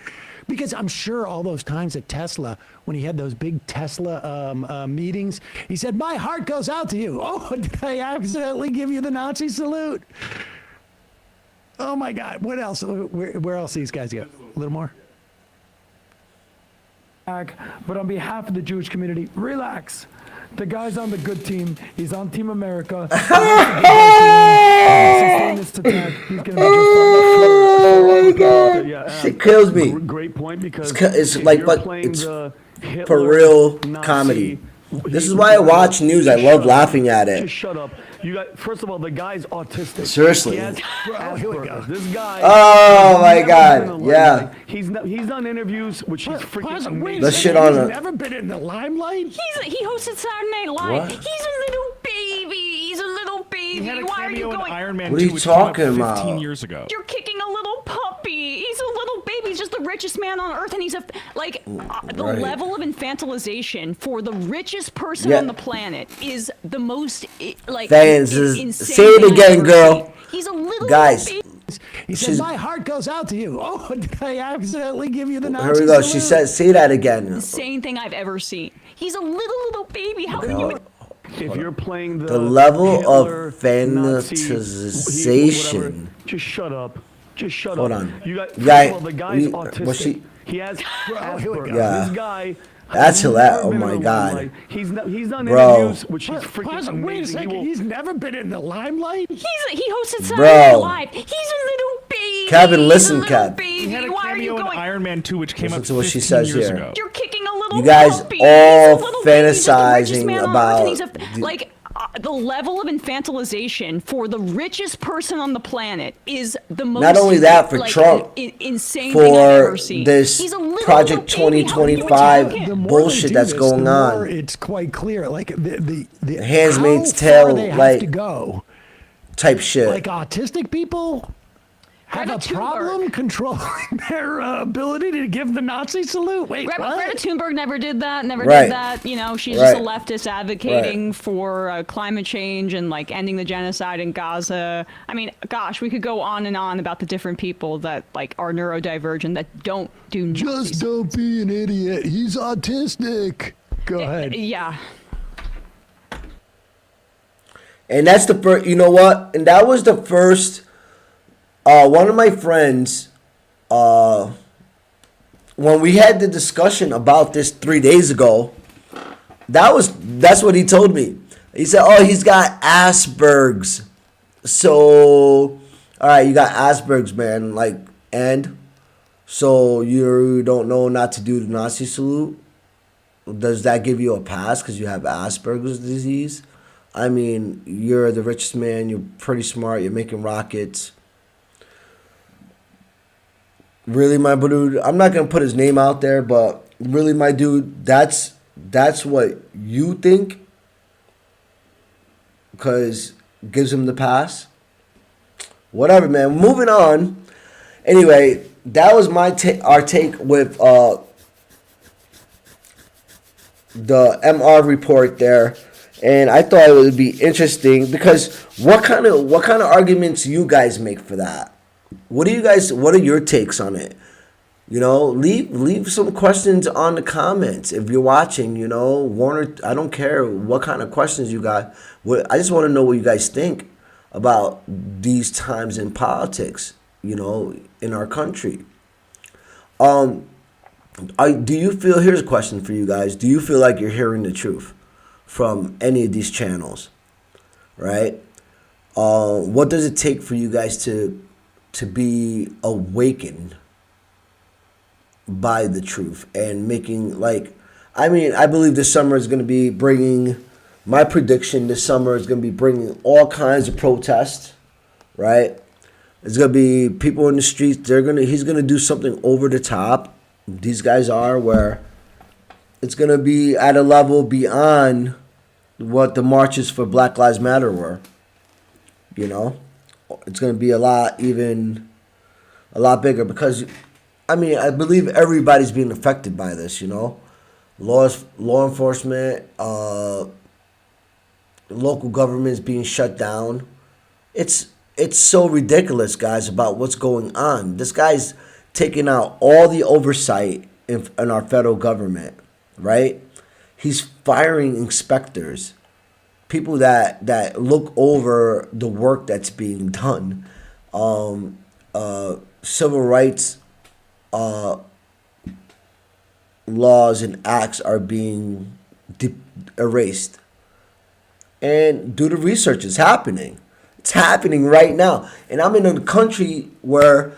Because I'm sure all those times at Tesla, when he had those big Tesla meetings, he said, "My heart goes out to you." Oh, did I accidentally give you the Nazi salute? Oh my God! What else? Where else these guys go? A little more. But on behalf of the Jewish community, relax. The guy's on the good team. He's on Team America. Sustain this attack. He's going to be just fine. Yeah, Shit kills me. Great point, because It's if like, you're but playing it's the Hitler for real Nazi, comedy. This is he's why I the guy- watch news. I Just love shut up. laughing at it. Just shut up. You got, first of all, the guy's autistic. Seriously. He has Asperger's. This guy. Oh, my he's God. never been in the Yeah. limelight. He's done interviews, which he's freaking amazing. Let's shit on He's it. never been in the limelight. He hosted Saturday Night Live. What? He's a little baby. He's a little baby. He had a Why are you cameo in going? Iron Man What are 2, you which came out talking 15 about? years ago. You're kicking a little puppy. He's a little baby. He's just the richest man on earth, and he's the Right. level of infantilization for the richest person Yeah. on the planet is the most Fans, insane say it thing I've again, ever girl. seen. He's a little Guys, baby. He said, She's- "My heart goes out to you." Oh, did I accidentally give you the Nazi Here we go. salute? She said, "Say that again." Insane thing I've ever seen. He's a little baby. How can you? If you're playing The level Hitler, of Nazi, fantasization. whatever, just shut up. Just shut Hold up. on. You got, first Yeah, of all, the guy's we- autistic. was she- He has Asperger's. Yeah. This guy. That's has hilarious. never Oh been my in the God. limelight. He's done Bro. interviews, which he's freaking Wait a amazing. second. He will- He's never been in the limelight. He hosted Saturday Bro. Night Live. He's a little baby. Kevin, listen, He's a little Kev. baby. He had a Why are you cameo in going? Iron Man 2, which came Listen out to what she 15 says years here. ago. You're kicking a little You guys puppy. all He's a little baby. He's just the richest fantasizing man on about earth, and he's the level of infantilization for the richest person on the planet is the most. Not only that, for Trump, insane thing I've ever for seen. this He's a little Project baby. How are you 2025 talking? The more bullshit they do that's this, going the on. more it's quite clear. Like the Handmaid's how Tale, far they have like- to go. Type shit. Like autistic people have Greta a Thunberg. problem controlling their ability to give the Nazi salute. Wait, Greta what? Thunberg never did that. Never Right. did that. You know, she's just a Right. leftist advocating for climate change and like ending the genocide in Gaza. I mean, gosh, we could go on and on about the different people that like are neurodivergent that don't do Nazi Just don't be an idiot. He's autistic. Go ahead. Yeah. And that's the first, you know what? And that was the first, one of my friends, when we had the discussion about this 3 days ago, that's what he told me. He said, "Oh, he's got Asperger's." So, all right, you got Asperger's, man. Like, and so you don't know not to do the Nazi salute? Does that give you a pass because you have Asperger's disease? I mean, you're the richest man. You're pretty smart. You're making rockets. Really, my dude, I'm not gonna put his name out there, but really, my dude, that's what you think, because gives him the pass. Whatever, man. Moving on. Anyway, that was our take with the MR report there, and I thought it would be interesting because what kind of arguments you guys make for that? What are your takes on it? You know, leave some questions on the comments if you're watching. You know, Warner, I don't care what kind of questions you got. I just want to know what you guys think about these times in politics. You know, in our country. Do you feel? Here's a question for you guys. Do you feel like you're hearing the truth from any of these channels? Right. What does it take for you guys to be awakened by the truth and making, like, I mean, I believe this summer is going to be bringing, my prediction this summer is going to be bringing all kinds of protests, right? It's going to be people in the streets. He's going to do something over the top. These guys are, where it's going to be at a level beyond what the marches for Black Lives Matter were. You know, it's going to be a lot bigger because, I mean, I believe everybody's being affected by this, you know. Law enforcement, local governments being shut down. It's so ridiculous, guys, about what's going on. This guy's taking out all the oversight in our federal government, right? He's firing inspectors, people that look over the work that's being done. Civil rights laws and acts are being erased. And do the research. It's happening. It's happening right now. And I'm in a country where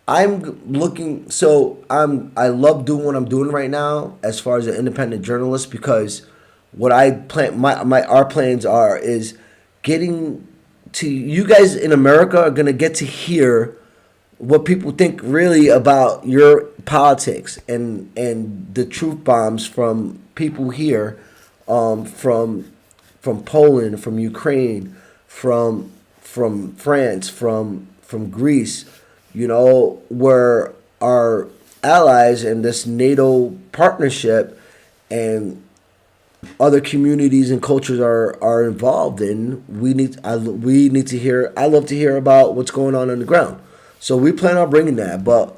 I'm looking. So I love doing what I'm doing right now as far as an independent journalist, because what I plan, our plans is getting to you guys in America are gonna get to hear what people think really about your politics and the truth bombs from people here, from Poland, from Ukraine, from France, from Greece, where our allies in this NATO partnership and other communities and cultures are involved in. We need to hear. I love to hear about what's going on the ground. So we plan on bringing that. But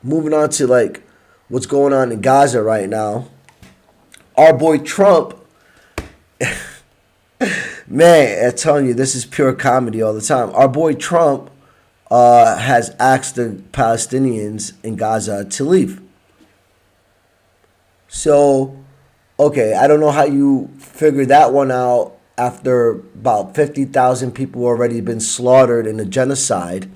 moving on to like what's going on in Gaza right now. Our boy Trump, man, I'm telling you, this is pure comedy all the time. Our boy Trump has asked the Palestinians in Gaza to leave. So, okay, I don't know how you figure that one out after about 50,000 people already been slaughtered in a genocide.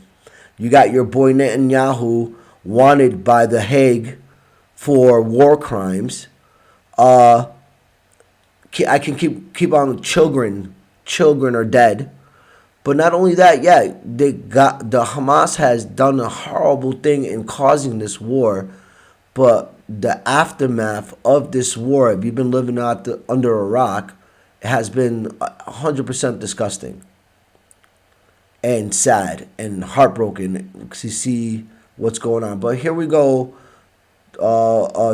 You got your boy Netanyahu wanted by The Hague for war crimes. I can keep on. Children are dead. But not only that, yeah, the Hamas has done a horrible thing in causing this war, but the aftermath of this war, if you've been living under a rock, has been 100% disgusting and sad and heartbroken to see what's going on. But here we go.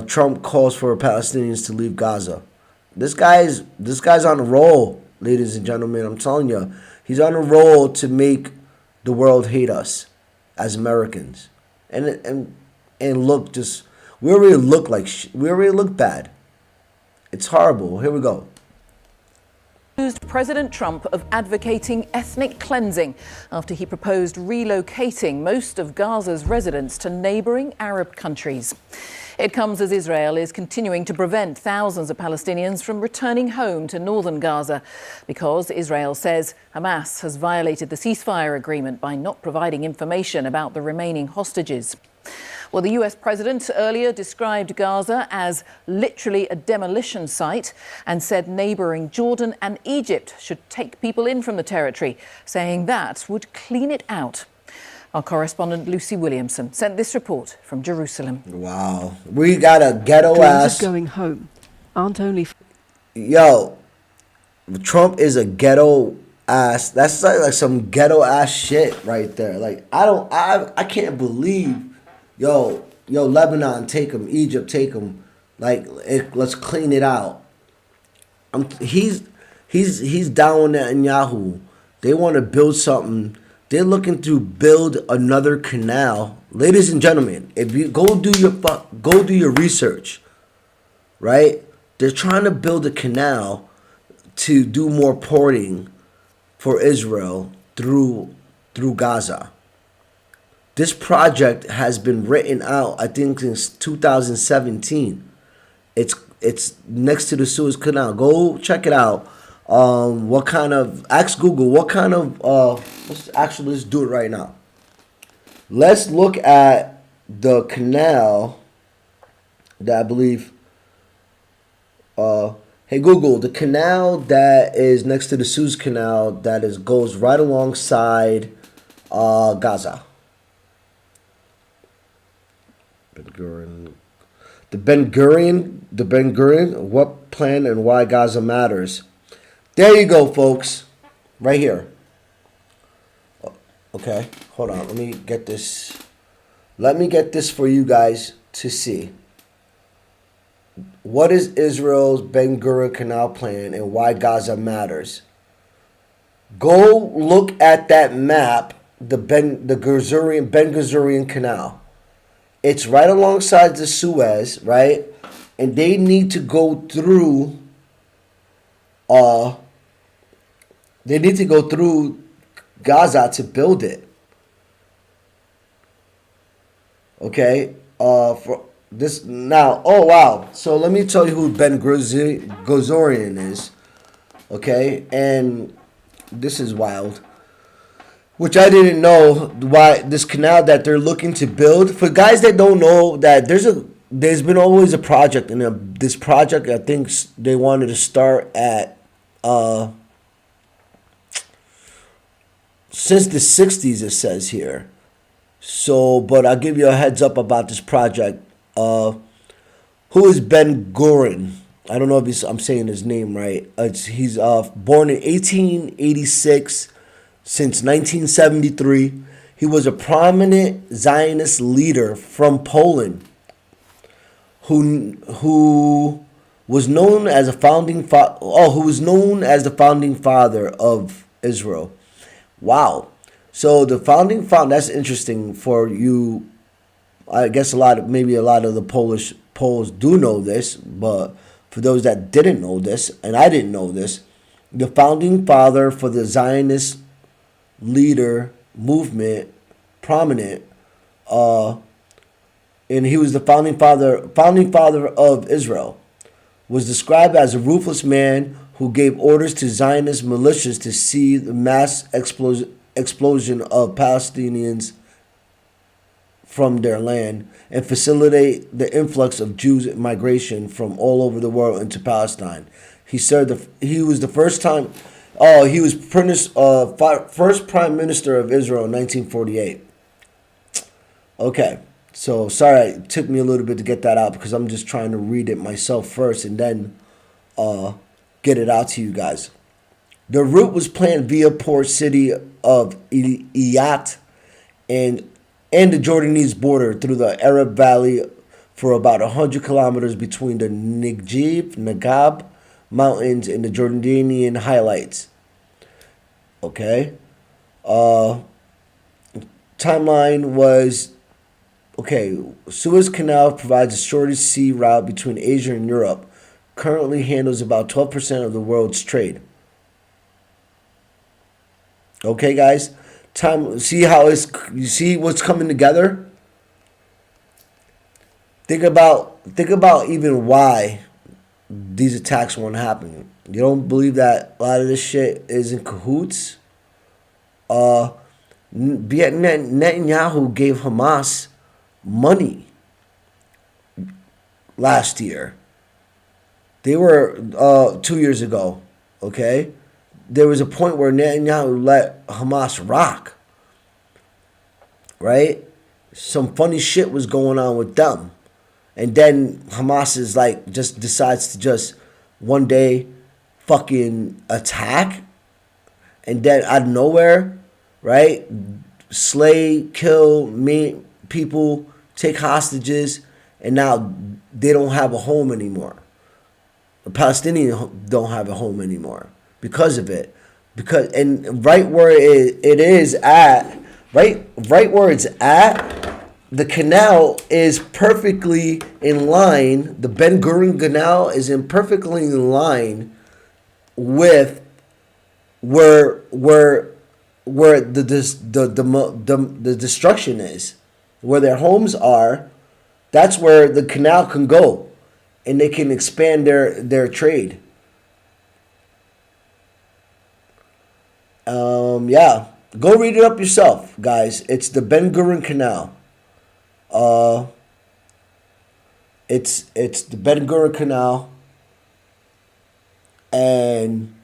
Trump calls for Palestinians to leave Gaza. This guy's on a roll, ladies and gentlemen. I'm telling you, he's on a roll to make the world hate us as Americans, and look, just we already look bad. It's horrible. Here we go. Accused President Trump of advocating ethnic cleansing after he proposed relocating most of Gaza's residents to neighboring Arab countries. It comes as Israel is continuing to prevent thousands of Palestinians from returning home to northern Gaza because Israel says Hamas has violated the ceasefire agreement by not providing information about the remaining hostages. Well, the US president earlier described Gaza as literally a demolition site and said neighbouring Jordan and Egypt should take people in from the territory, saying that would clean it out. Our correspondent Lucy Williamson sent this report from Jerusalem. Wow. We got a ghetto ass. Going home aren't only. Yo, Trump is a ghetto ass. That's like some ghetto ass shit right there. Like, I can't believe. Yo, Lebanon, take him. Egypt, take him. Like, let's clean it out. He's down with Netanyahu. They want to build something. They're looking to build another canal. Ladies and gentlemen, if you go do your research, right? They're trying to build a canal to do more porting for Israel through Gaza. This project has been written out, I think, since 2017. It's next to the Suez Canal. Go check it out. Ask Google, let's do it right now. Let's look at the canal that I believe, hey Google, the canal that is next to the Suez Canal goes right alongside Gaza. The Ben Gurion, what plan and why Gaza matters. There you go, folks. Right here. Okay, hold on. Let me get this for you guys to see. What is Israel's Ben Gurion Canal plan and why Gaza matters? Go look at that map the Ben Gurion Canal. It's right alongside the Suez, right? And they need to go through. They need to go through Gaza to build it. Okay. For this now. Oh wow. So let me tell you who Ben Gurion is. Okay, and this is wild. Which I didn't know why this canal that they're looking to build. For guys that don't know, that there's been always a project, and this project I think they wanted to start at since the 60s, it says here. So, but I'll give you a heads up about this project. Who is Ben Gurion? I don't know if I'm saying his name right. He's born in 1886. Since 1973, he was a prominent Zionist leader from Poland, who was known as the founding father of Israel. Wow. So the founding father, that's interesting for you. I guess a lot of the Poles do know this, but for those that didn't know this, and I didn't know this, the founding father for the Zionist leader movement, prominent, and he was the founding father of Israel, was described as a ruthless man who gave orders to Zionist militias to see the mass explosion of Palestinians from their land and facilitate the influx of Jews migration from all over the world into Palestine. He was the first prime minister of Israel in 1948. Okay, so sorry it took me a little bit to get that out because I'm just trying to read it myself first and then get it out to you guys. The route was planned via port city of Eilat and the Jordanese border through the Arab Valley for about 100 kilometers between the Negab Mountains and the Jordanian highlights. Okay. Timeline was, Suez Canal provides the shortest sea route between Asia and Europe. Currently handles about 12% of the world's trade. Okay, guys. You see what's coming together? Think about even why these attacks won't happen. You don't believe that a lot of this shit is in cahoots? Netanyahu gave Hamas money last year. They were 2 years ago, okay? There was a point where Netanyahu let Hamas rock, right? Some funny shit was going on with them. And then Hamas is just decides to just one day fucking attack. And then out of nowhere, right? Slay, kill, people, take hostages. And now they don't have a home anymore. The Palestinians don't have a home anymore because of it. And right where it is at, right where it's at, the canal is perfectly in line. The Ben Gurion Canal is perfectly in line with where the destruction is, where their homes are. That's where the canal can go, and they can expand their trade. Yeah, go read it up yourself, guys. It's the Ben Gurion Canal. It's the Ben Gurion Canal, and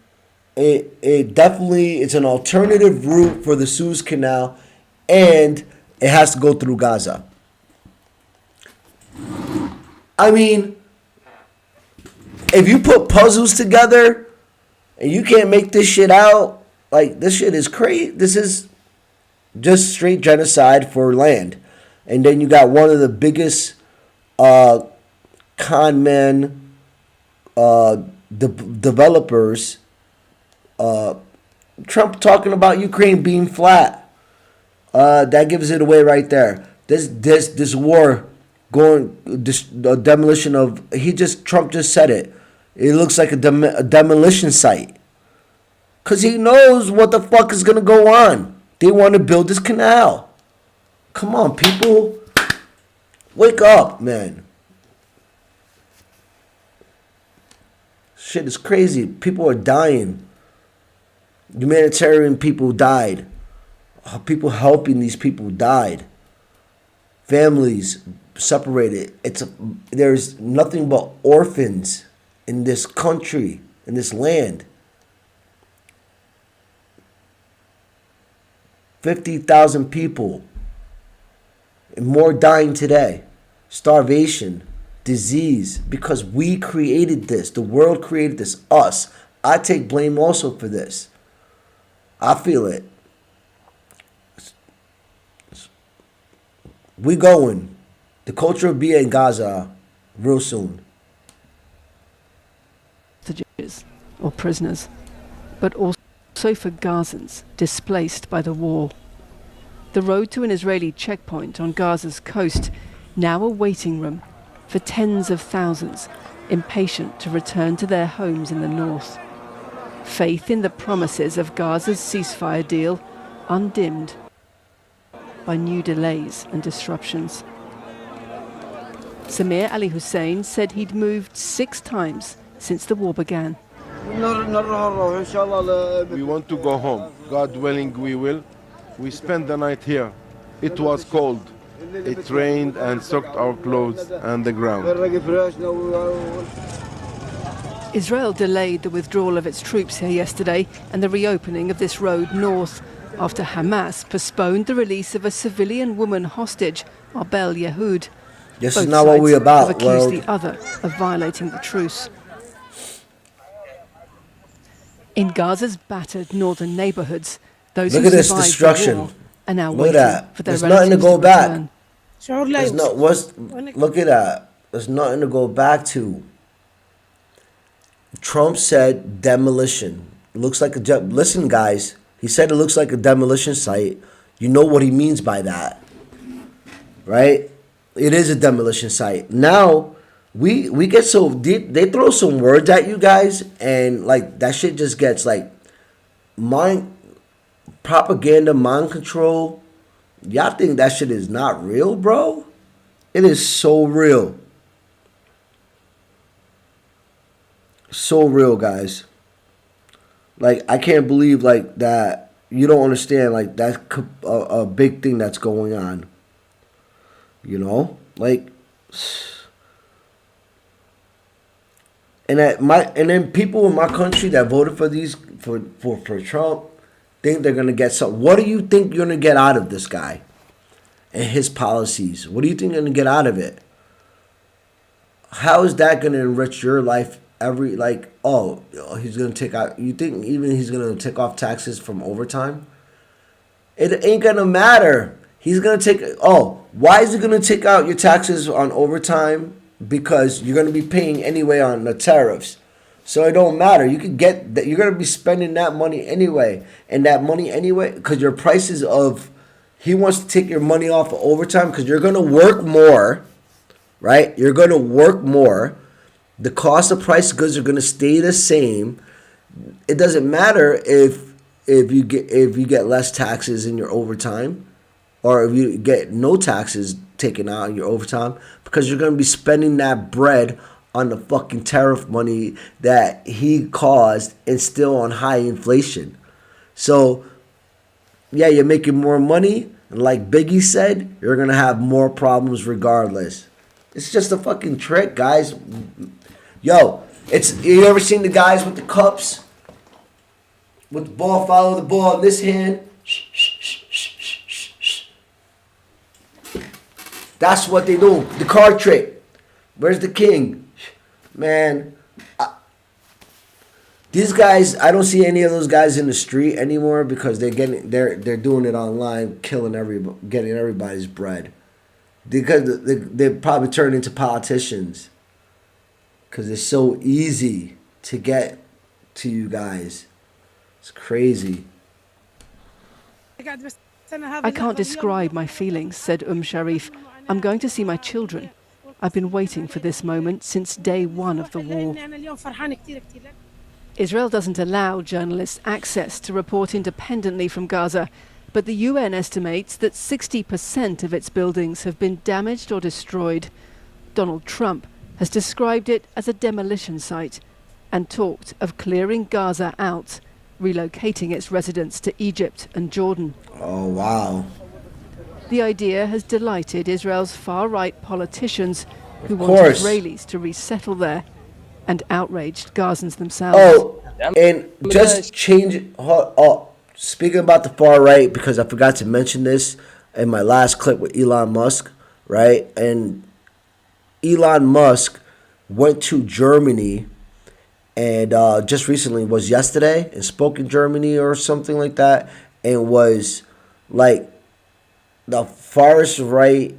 it definitely it's an alternative route for the Suez Canal, and it has to go through Gaza. I mean, if you put puzzles together and you can't make this shit out, this shit is crazy. This is just straight genocide for land. And then you got one of the biggest con men developers, Trump talking about Ukraine being flat. That gives it away right there. This war going, the demolition of, Trump just said it. It looks like a demolition site. Because he knows what the fuck is going to go on. They want to build this canal. Come on, people. Wake up, man. Shit is crazy. People are dying. Humanitarian people died. People helping these people died. Families separated. There's nothing but orphans in this country, in this land. 50,000 people. And more dying today. Starvation, disease, because we created this. The world created this. Us. I take blame also for this. I feel it. We going. The culture will be in Gaza real soon. Or prisoners, but also for Gazans displaced by the war. The road to an Israeli checkpoint on Gaza's coast, now a waiting room for tens of thousands impatient to return to their homes in the north. Faith in the promises of Gaza's ceasefire deal undimmed by new delays and disruptions. Samir Ali Hussein said he'd moved 6 times since the war began. We want to go home. God willing, we will. We spent the night here. It was cold. It rained and soaked our clothes and the ground. Israel delayed the withdrawal of its troops here yesterday and the reopening of this road north after Hamas postponed the release of a civilian woman hostage, Arbel Yehud. This Both is not what we're about, have accused world. the other of violating the truce. In Gaza's battered northern neighborhoods, those Look who at this survived destruction. the war are now Look at waiting that. for their There's nothing to relatives go back. return. Look at that. There's nothing to go back to. Trump said demolition. It looks like listen, guys. He said it looks like a demolition site. You know what he means by that, right? It is a demolition site. Now we get so deep. They throw some words at you guys, and like that shit just gets like mind propaganda, mind control. Y'all think that shit is not real, bro? It is so real. So real, guys. Like, I can't believe, like, that you don't understand, like, that's a big thing that's going on. You know? Like, and then people in my country that voted for for Trump think they're gonna get something. What do you think you're gonna get out of this guy and his policies? What do you think you're gonna get out of it? How is that gonna enrich your life? He's gonna take out. You think even he's gonna take off taxes from overtime? It ain't gonna matter. He's gonna take. Why is he gonna take out your taxes on overtime? Because you're gonna be paying anyway on the tariffs. So it don't matter. You can get that. You're gonna be spending that money anyway, and that money anyway, because your prices of. He wants to take your money off of overtime because you're gonna work more, right? You're gonna work more. The cost of price of goods are going to stay the same. It doesn't matter if you get less taxes in your overtime, or if you get no taxes taken out in your overtime, because you're going to be spending that bread on the fucking tariff money that he caused and still on high inflation. So, yeah, you're making more money, and like Biggie said, you're going to have more problems regardless. It's just a fucking trick, guys. Yo, you ever seen the guys with the cups? With the ball, follow the ball in this hand. That's what they do. The card trick. Where's the king? Man, these guys, I don't see any of those guys in the street anymore because they're doing it online, getting everybody's bread. Because they probably turn into politicians. Because it's so easy to get to you guys. It's crazy. I can't describe my feelings, said Sharif. I'm going to see my children. I've been waiting for this moment since day one of the war. Israel doesn't allow journalists access to report independently from Gaza, but the UN estimates that 60% of its buildings have been damaged or destroyed. Donald Trump has described it as a demolition site and talked of clearing Gaza out, relocating its residents to Egypt and Jordan. Oh, wow. The idea has delighted Israel's far-right politicians who want course. Israelis to resettle there, and outraged Gazans themselves. Oh, and just change. Oh, speaking about the far right, because I forgot to mention this in my last clip with Elon Musk, right? And Elon Musk went to Germany and just recently, was yesterday, and spoke in Germany or something like that, and was like the farthest right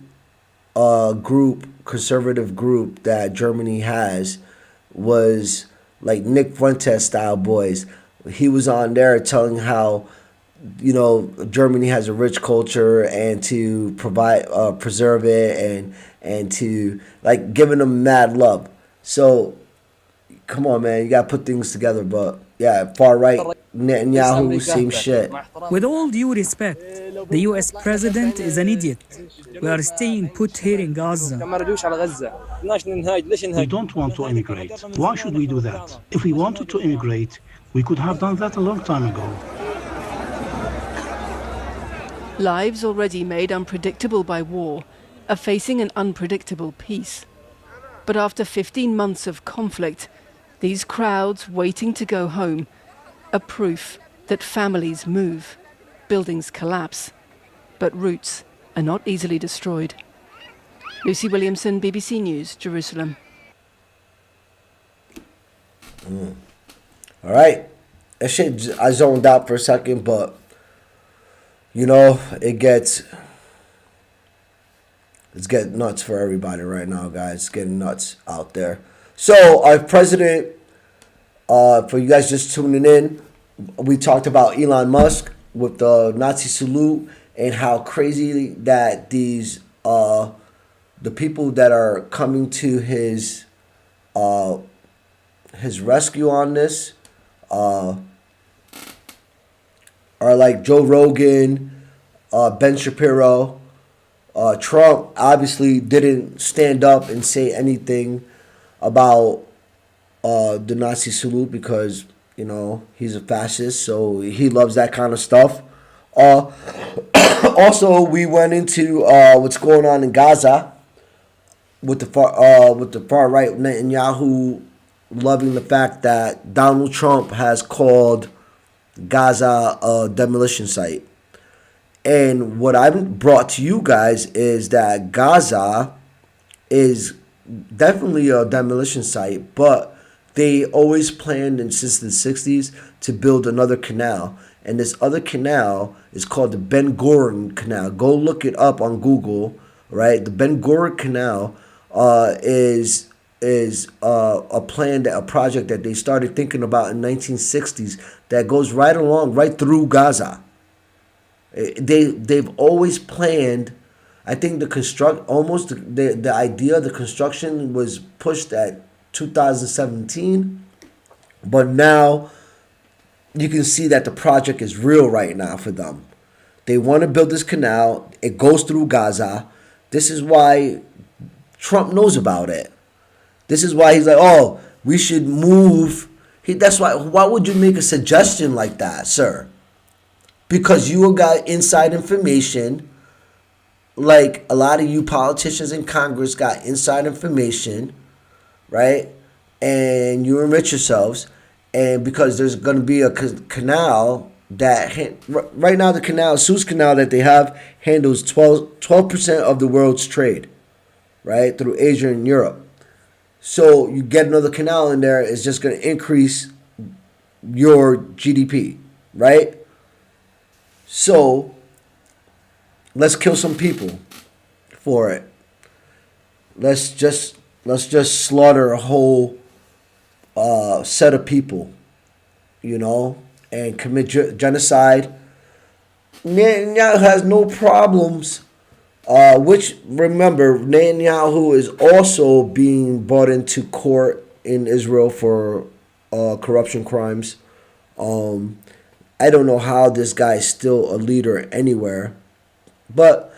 group, conservative group that Germany has, was like Nick Fuentes style boys. He was on there telling how, you know, Germany has a rich culture and to provide preserve it and to like giving them mad love. So come on, man, you gotta put things together. But yeah, far right Netanyahu, same shit. With all due respect, the US president is an idiot. We are staying put here in Gaza. We don't want to immigrate. Why should we do that? If we wanted to immigrate, we could have done that a long time ago. Lives already made unpredictable by war are facing an unpredictable peace. But after 15 months of conflict, these crowds waiting to go home are proof that families move, buildings collapse, but roots are not easily destroyed. Lucy Williamson, BBC News, Jerusalem. All right. That shit, I zoned out for a second, but, you know, it's getting nuts for everybody right now, guys. It's getting nuts out there. So, our president, for you guys just tuning in, we talked about Elon Musk with the Nazi salute and how crazy that these, the people that are coming to his rescue on this, are like Joe Rogan, Ben Shapiro. Trump obviously didn't stand up and say anything about the Nazi salute because, you know, he's a fascist, so he loves that kind of stuff. Also, we went into what's going on in Gaza with the far right Netanyahu loving the fact that Donald Trump has called Gaza a demolition site. And what I've brought to you guys is that Gaza is definitely a demolition site, but they always planned since the 60s to build another canal. And this other canal is called the Ben Gurion Canal. Go look it up on Google, right? The Ben Gurion Canal is a plan, a project that they started thinking about in 1960s that goes right through Gaza. They've always planned. I think the idea of the construction was pushed at 2017, but now you can see that the project is real right now for them. They want to build this canal. It goes through Gaza. This is why Trump knows about it. This is why he's like, oh, we should move. That's why. Why would you make a suggestion like that, sir? Because you got inside information. Like a lot of you politicians in Congress got inside information, right? And you enrich yourselves. And because there's going to be a canal that, right now the Suez Canal that they have handles 12% of the world's trade, right? Through Asia and Europe. So you get another canal in there, it's just going to increase your GDP, right? So let's kill some people for it. Let's just slaughter a whole set of people, you know, and commit genocide Netanyahu has no problems. Which remember, Netanyahu is also being brought into court in Israel for corruption crimes. I don't know how this guy is still a leader anywhere, but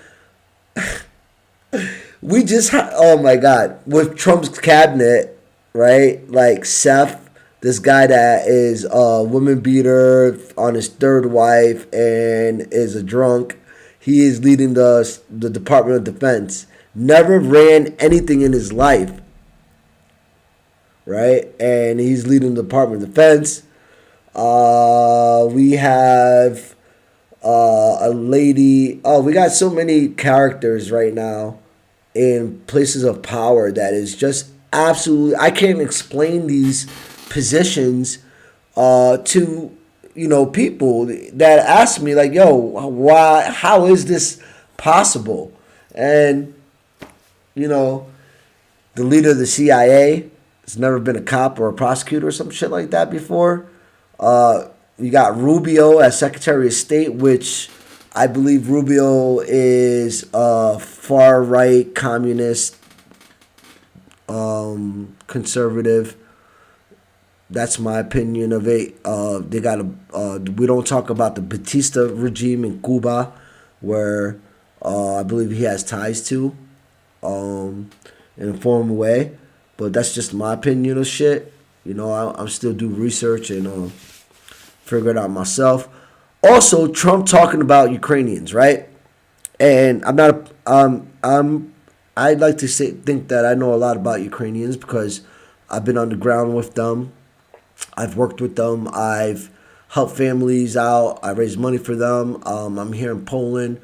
we just oh my God, with Trump's cabinet, right? Like Seth, this guy that is a woman beater on his third wife and is a drunk. He is leading the Department of Defense. Never ran anything in his life, right? And he's leading the Department of Defense. We have a lady. Oh, we got so many characters right now in places of power that is just absolutely. I can't explain these positions to people that ask me like, "Yo, why? How is this possible?" And the leader of the CIA has never been a cop or a prosecutor or some shit like that before. You got Rubio as Secretary of State, which I believe Rubio is a far right communist, conservative. That's my opinion of it. They got we don't talk about the Batista regime in Cuba, where I believe he has ties to, in a formal way. But that's just my opinion of shit. I'm still do research and figure it out myself. Also, Trump talking about Ukrainians, right? And I'm not. I'd like to think that I know a lot about Ukrainians because I've been on the ground with them. I've worked with them. I've helped families out. I raised money for them. I'm here in Poland,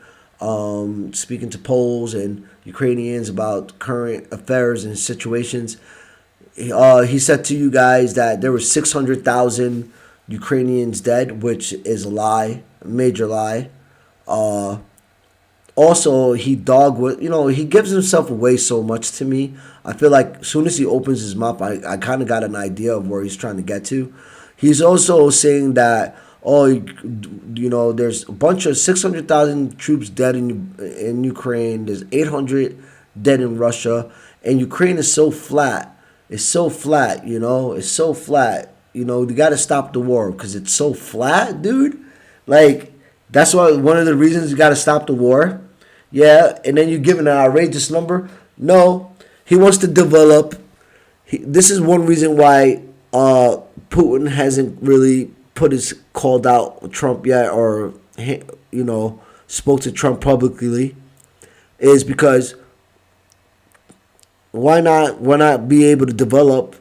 speaking to Poles and Ukrainians about current affairs and situations. He said to you guys that there were 600,000 Ukrainians dead, which is a lie, a major lie. Also, he he gives himself away so much to me. I feel like as soon as he opens his mouth, I kind of got an idea of where he's trying to get to. He's also saying that, there's a bunch of 600,000 troops dead in Ukraine. There's 800 dead in Russia. And Ukraine is so flat. It's so flat, It's so flat. You got to stop the war because it's so flat, dude. Like, that's why one of the reasons you got to stop the war. Yeah, and then you give an outrageous number. No, he wants to develop. This is one reason why Putin hasn't really called out Trump yet, or spoke to Trump publicly, is because why not be able to develop,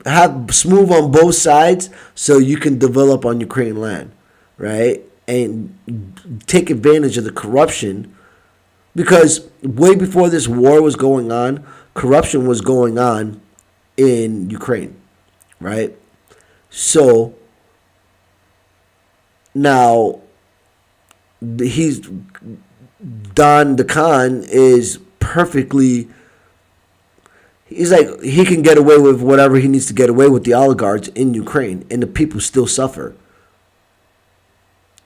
have smooth on both sides so you can develop on Ukraine land, right? And take advantage of the corruption. Because way before this war was going on, corruption was going on in Ukraine, right? So now Don the Khan is perfectly. He's like, he can get away with whatever he needs to get away with the oligarchs in Ukraine, and the people still suffer.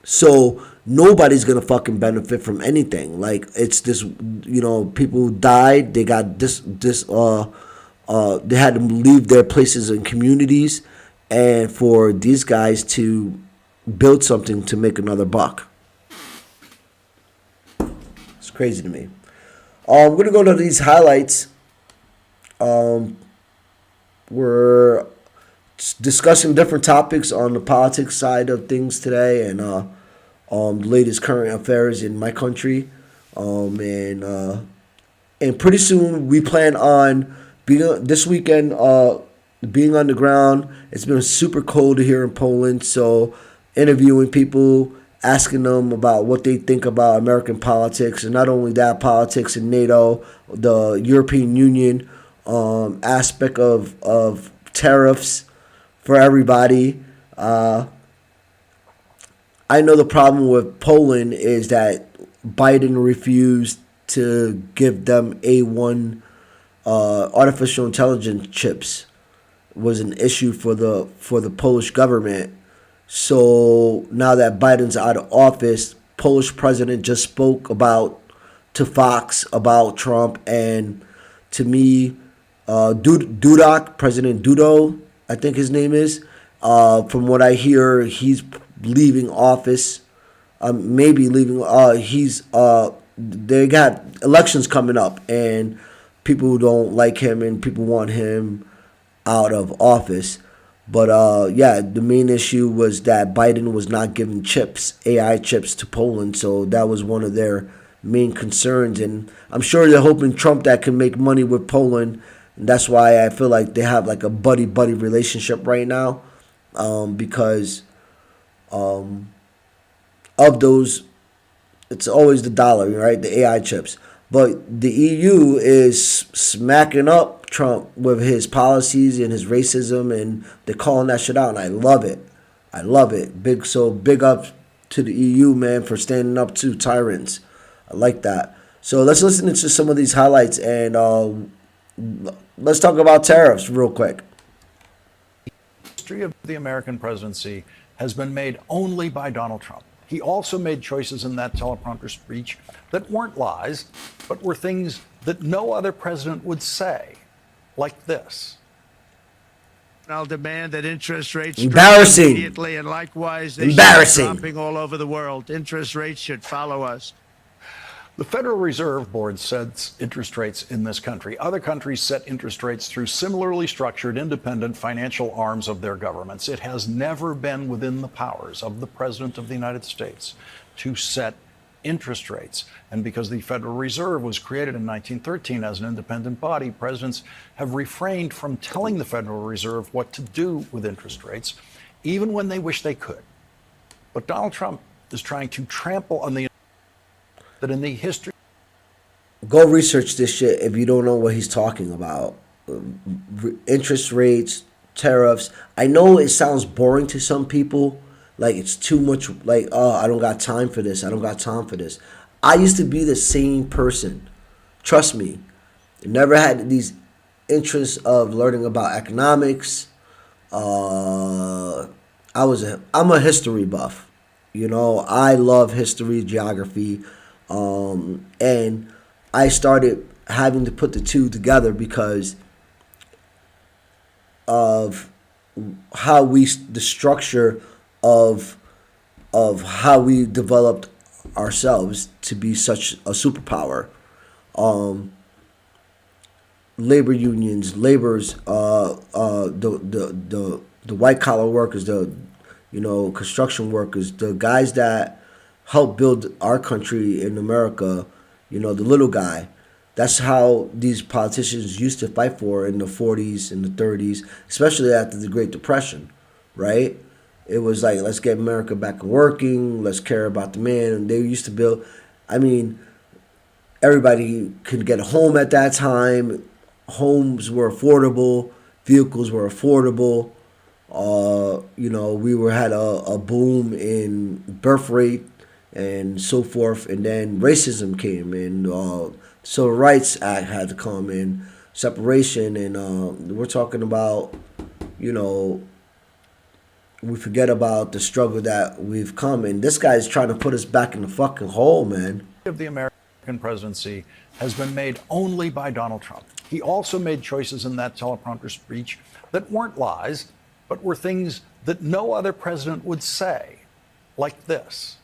So nobody's gonna fucking benefit from anything. Like, it's this, people died. They got they had to leave their places and communities, and for these guys to build something to make another buck. It's crazy to me. We're gonna go to these highlights. We're discussing different topics on the politics side of things today, and the latest current affairs in my country, and pretty soon we plan on being this weekend, being on the ground. It's been super cold here in Poland, so interviewing people, asking them about what they think about American politics, and not only that, politics in NATO, the European Union, aspect of tariffs for everybody. I know the problem with Poland is that Biden refused to give them A1 artificial intelligence chips. Was an issue for the Polish government. So now that Biden's out of office, Polish president just spoke to Fox about Trump, and to me, Dudok, President Dudo, I think his name is. From what I hear, he's leaving office. Maybe leaving. They got elections coming up, and people don't like him, and people want him out of office. But the main issue was that Biden was not giving AI chips to Poland, so that was one of their main concerns. And I'm sure they're hoping Trump that can make money with Poland, and that's why I feel like they have like a buddy relationship right now, because of those. It's always the dollar, right? The AI chips. But the EU is smacking up Trump with his policies and his racism, and they're calling that shit out, and I love it. I love it. Big up to the EU, man, for standing up to tyrants. I like that. So let's listen to some of these highlights, and let's talk about tariffs real quick. The history of the American presidency has been made only by Donald Trump. He also made choices in that teleprompter speech that weren't lies, but were things that no other president would say, like this. I'll demand that interest rates Embarrassing. drop immediately, and likewise they Embarrassing. should be dropping all over the world. Interest rates should follow us. The Federal Reserve Board sets interest rates in this country. Other countries set interest rates through similarly structured independent financial arms of their governments. It has never been within the powers of the President of the United States to set interest rates. And because the Federal Reserve was created in 1913 as an independent body, presidents have refrained from telling the Federal Reserve what to do with interest rates, even when they wish they could. But Donald Trump is trying to trample on the that in the history. Go research this shit if you don't know what he's talking about. Interest rates, tariffs. I know it sounds boring to some people. Like it's too much. Like, oh, I don't got time for this. I don't got time for this. I used to be the same person. Trust me. Never had these interests of learning about economics. I'm a history buff. You know, I love history, geography. And I started having to put the two together because of how the structure of how we developed ourselves to be such a superpower. Labor unions, the white collar workers, construction workers, the guys that helped build our country in America, the little guy. That's how these politicians used to fight for in the 40s and the 30s, especially after the Great Depression, right? It was like, let's get America back working, let's care about the man. And they used to build, everybody could get a home at that time. Homes were affordable, vehicles were affordable. We had a boom in birth rate and so forth, and then racism came, and Civil Rights Act had to come in, separation, and we're talking about, we forget about the struggle that we've come, and this guy's trying to put us back in the fucking hole, man. Of the American presidency has been made only by Donald Trump. He also made choices in that teleprompter speech that weren't lies, but were things that no other president would say, like this.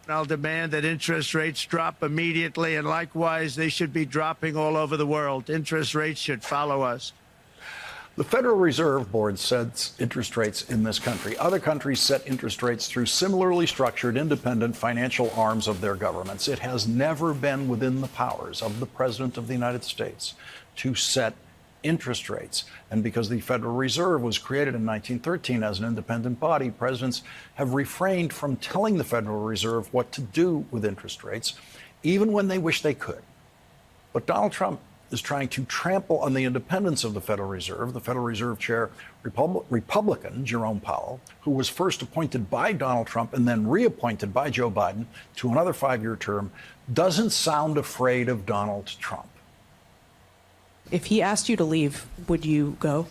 I'll demand that interest rates drop immediately, and likewise they should be dropping all over the world. Interest rates should follow us. The Federal Reserve Board sets interest rates in this country. Other countries set interest rates through similarly structured independent financial arms of their governments. It has never been within the powers of the President of the United States to set interest rates. And because the Federal Reserve was created in 1913 as an independent body, presidents have refrained from telling the Federal Reserve what to do with interest rates, even when they wish they could. But Donald Trump is trying to trample on the independence of the Federal Reserve. The Federal Reserve Chair, Republican Jerome Powell, who was first appointed by Donald Trump and then reappointed by Joe Biden to another 5-year term, doesn't sound afraid of Donald Trump. If he asked you to leave, would you go?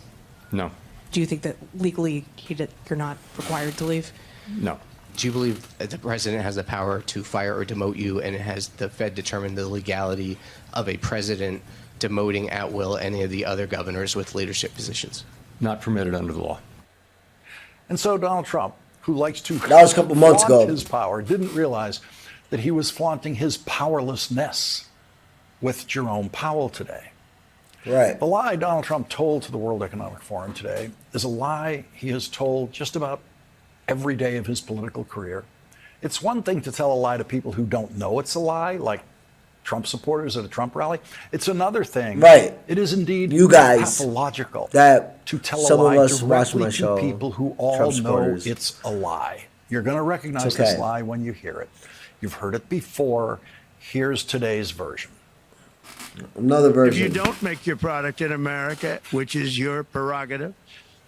No. Do you think that legally you're not required to leave? No. Do you believe that the president has the power to fire or demote you, and has the Fed determined the legality of a president demoting at will any of the other governors with leadership positions? Not permitted under the law. And so Donald Trump, who likes to That was a couple months flaunt ago. his power, didn't realize that he was flaunting his powerlessness with Jerome Powell today. Right. The lie Donald Trump told to the World Economic Forum today is a lie he has told just about every day of his political career. It's one thing to tell a lie to people who don't know it's a lie, like Trump supporters at a Trump rally. It's another thing. Right. It is indeed You guys pathological that to tell some a lie of us watch directly my to show, people who all Trump know supporters. it's a lie. You're going to recognize It's okay. this lie when you hear it. You've heard it before. Here's today's version. Another version. If you don't make your product in America, which is your prerogative,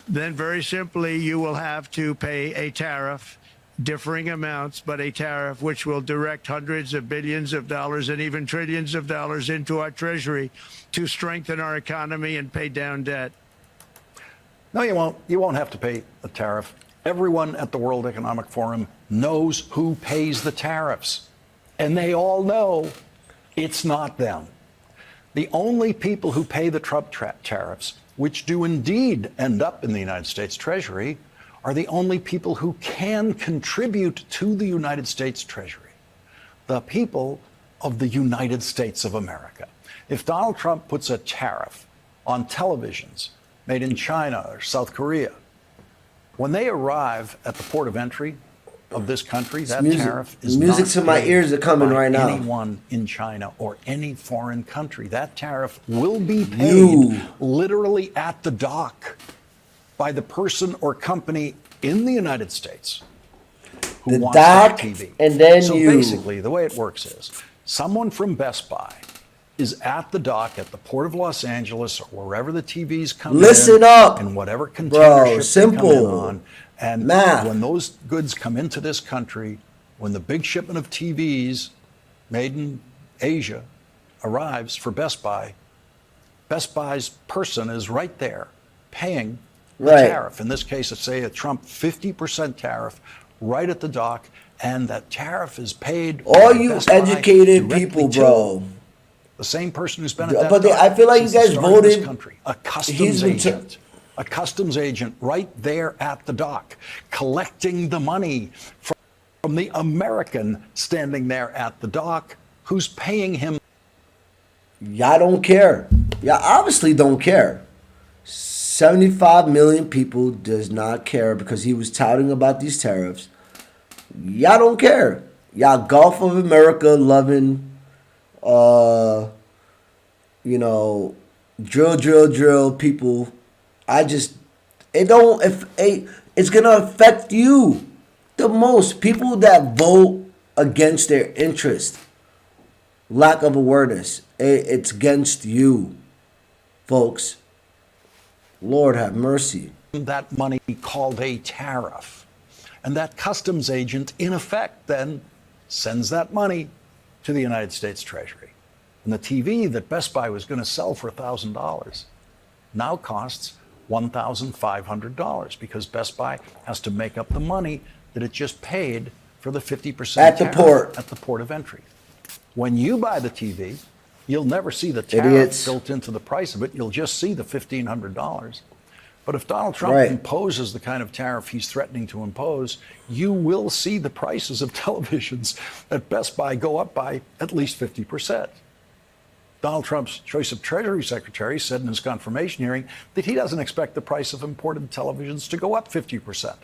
then very simply you will have to pay a tariff, differing amounts, but a tariff which will direct hundreds of billions of dollars and even trillions of dollars into our treasury to strengthen our economy and pay down debt. No, you won't. You won't have to pay a tariff. Everyone at the World Economic Forum knows who pays the tariffs. And they all know it's not them. The only people who pay the Trump tariffs, which do indeed end up in the United States Treasury, are the only people who can contribute to the United States Treasury. The people of the United States of America. If Donald Trump puts a tariff on televisions made in China or South Korea, when they arrive at the port of entry of this country, that tariff is music not to my paid ears are coming by right now. anyone in China or any foreign country. That tariff will be paid literally at the dock by the person or company in the United States who wants that TV. And then so you. basically, the way it works is someone from Best Buy is at the dock at the Port of Los Angeles or wherever the TVs come Listen up, in whatever container ship simple. they come in on. And Math. when those goods come into this country, when the big shipment of TVs made in Asia arrives for Best Buy, Best Buy's person is right there paying the tariff. In this case, it's say a Trump 50% tariff right at the dock, and that tariff is paid. All by you Best Buy educated directly people, to bro. the same person who's been at that But dock I feel like you since the guys start of this voted. country. A He's customs been agent. A customs agent right there at the dock, collecting the money from the American standing there at the dock who's paying him. Y'all don't care. Y'all obviously don't care. 75 million people does not care because he was touting about these tariffs. Y'all don't care. Y'all Gulf of America loving, drill people. It's gonna affect you the most. People that vote against their interest, lack of awareness, it's against you, folks. Lord have mercy. That money called a tariff. And that customs agent, in effect, then sends that money to the United States Treasury. And the TV that Best Buy was going to sell for $1,000 now costs $1,500 because Best Buy has to make up the money that it just paid for the 50% at the tariff port. at the port of entry. When you buy the TV, you'll never see the tariff Idiots. built into the price of it. You'll just see the $1,500. But if Donald Trump Right. imposes the kind of tariff he's threatening to impose, you will see the prices of televisions at Best Buy go up by at least 50%. Donald Trump's choice of Treasury Secretary said in his confirmation hearing that he doesn't expect the price of imported televisions to go up 50%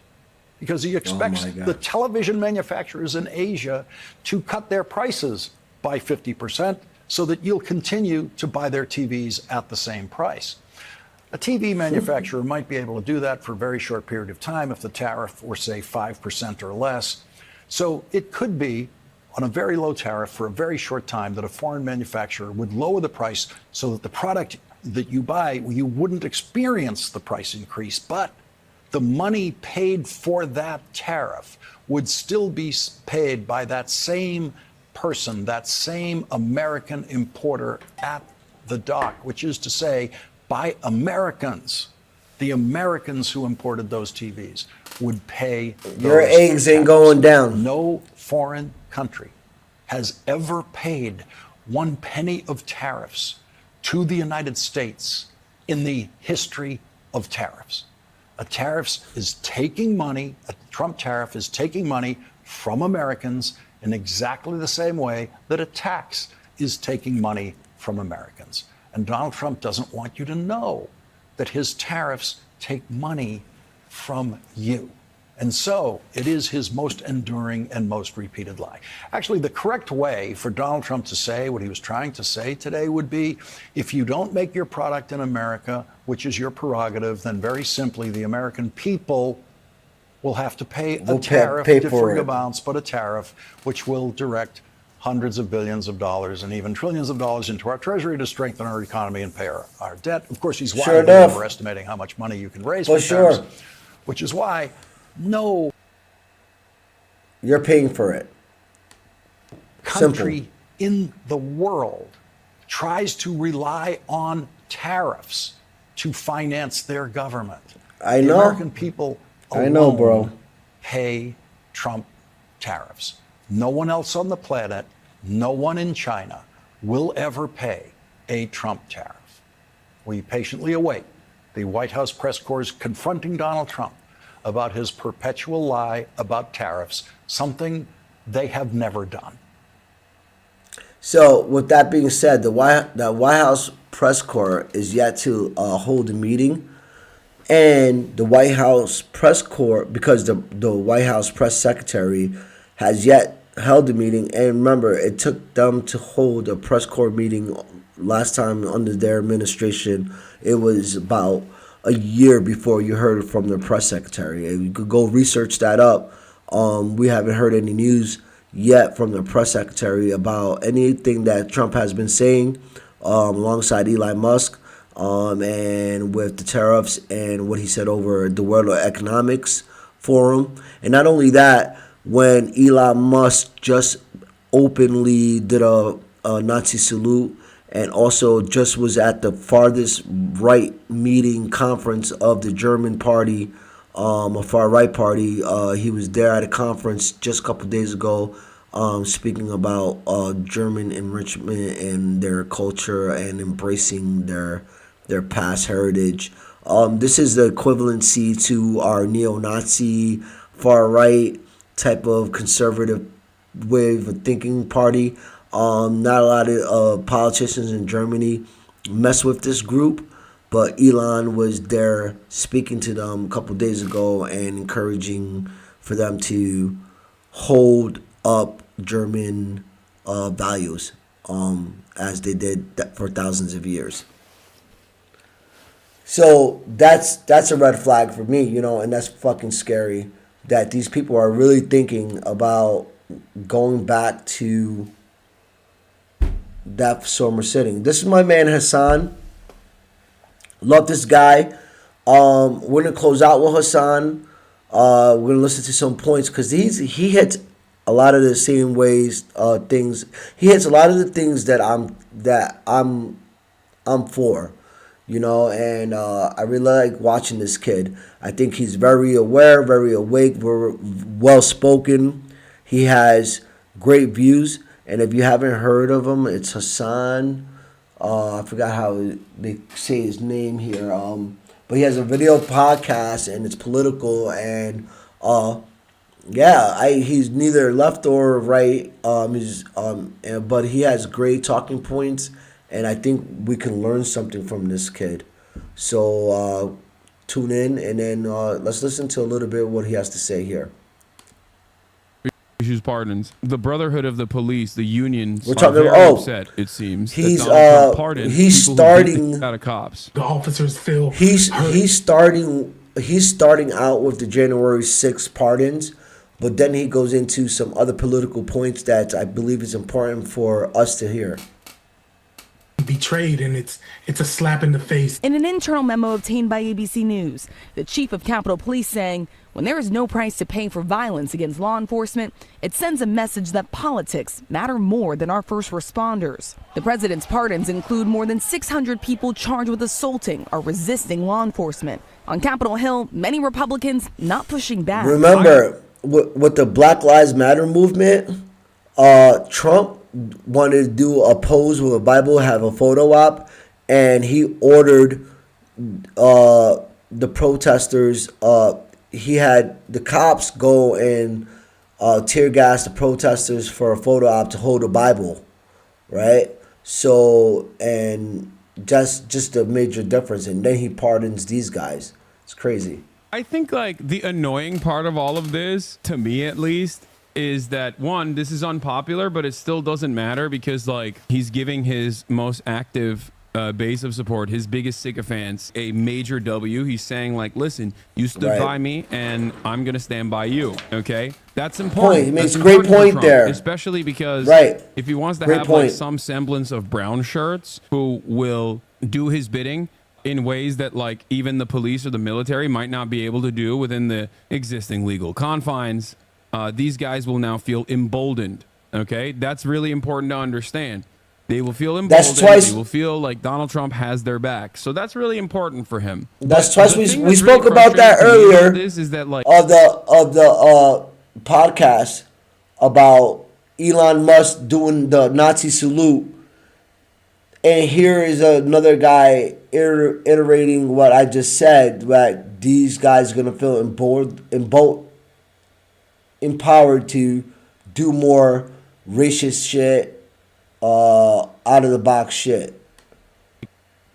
because he expects my God. the television manufacturers in Asia to cut their prices by 50% so that you'll continue to buy their TVs at the same price. A TV manufacturer might be able to do that for a very short period of time if the tariff were, say, 5% or less. So it could be on a very low tariff for a very short time that a foreign manufacturer would lower the price so that the product that you buy, you wouldn't experience the price increase, but the money paid for that tariff would still be paid by that same person, that same American importer at the dock, which is to say, by Americans, the Americans who imported those TVs. would pay Your those eggs ain't tariffs. going down. No foreign country has ever paid 1 penny of tariffs to the United States in the history of tariffs. A tariff is taking money, a Trump tariff is taking money from Americans in exactly the same way that a tax is taking money from Americans. And Donald Trump doesn't want you to know that his tariffs take money from you. And so it is his most enduring and most repeated lie. Actually, the correct way for Donald Trump to say what he was trying to say today would be, if you don't make your product in America, which is your prerogative, then very simply the American people will have to pay a tariff, differing amounts, but a tariff, which will direct hundreds of billions of dollars and even trillions of dollars into our treasury to strengthen our economy and pay our debt. Of course, he's wildly overestimating how much money you can raise with tariffs, which is why you're paying for it. Country in the world tries to rely on tariffs to finance their government. I know. The American people alone pay Trump tariffs. No one else on the planet, no one in China will ever pay a Trump tariff. We patiently await the White House press corps confronting Donald Trump about his perpetual lie about tariffs, something they have never done. So, with that being said, the White House press corps is yet to hold a meeting, and the White House press corps, because the White House press secretary has yet held a meeting, and remember, it took them to hold a press corps meeting last time under their administration. It was about a year before you heard from the press secretary. And you could go research that up. We haven't heard any news yet from the press secretary about anything that Trump has been saying alongside Elon Musk and with the tariffs and what he said over the World Economics Forum. And not only that, when Elon Musk just openly did a Nazi salute and also just was at the farthest right meeting conference of the German party, a far right party. He was there at a conference just a couple of days ago speaking about German enrichment and their culture and embracing their past heritage. This is the equivalency to our neo-Nazi, far right type of conservative way of thinking party. Not a lot of politicians in Germany mess with this group, but Elon was there speaking to them a couple of days ago and encouraging for them to hold up German values as they did for thousands of years. So that's a red flag for me, and that's fucking scary that these people are really thinking about going back to that former sitting. This is my man Hassan. Love this guy. We're gonna close out with Hassan. We're gonna listen to some points because he hits a lot of the same ways things. He hits a lot of the things that I'm for, and I really like watching this kid. I think he's very aware, very awake, very well spoken. He has great views. And if you haven't heard of him, it's Hassan. I forgot how they say his name here. But he has a video podcast and it's political and he's neither left or right. But he has great talking points, and I think we can learn something from this kid. So tune in and then let's listen to a little bit of what he has to say here. Issues pardons. The Brotherhood of the Police, the unions, we're talking very upset. It seems he's starting out of cops. The officers feel he's starting out with the January 6th pardons, but then he goes into some other political points that I believe is important for us to hear. Betrayed, and it's a slap in the face. In an internal memo obtained by ABC News, the chief of Capitol Police saying, when there is no price to pay for violence against law enforcement, it sends a message that politics matter more than our first responders. The president's pardons include more than 600 people charged with assaulting or resisting law enforcement, On Capitol Hill, many Republicans not pushing back. Remember, with the Black Lives Matter movement, Trump wanted to do a pose with a Bible, have a photo op, and he ordered the protesters. He had the cops go and tear gas the protesters for a photo op to hold a Bible, right? So, and just a major difference. And then he pardons these guys. It's crazy. I think like the annoying part of all of this, to me at least, is that one, this is unpopular, but it still doesn't matter because like he's giving his most active base of support, his biggest sycophants, a major W. He's saying like, listen, you stood by me and I'm going to stand by you. Okay. That's important. He makes That's a great important for point Trump, there. especially because if he wants to Great have point. like some semblance of brown shirts who will do his bidding in ways that like even the police or the military might not be able to do within the existing legal confines, these guys will now feel emboldened. Okay. That's really important to understand. They will feel emboldened. They will feel like Donald Trump has their back. So that's really important for him. That's twice we spoke about that earlier. This is that like of the podcast about Elon Musk doing the Nazi salute, and here is another guy iterating what I just said, that these guys are gonna feel empowered to do more racist shit. Out of the box shit.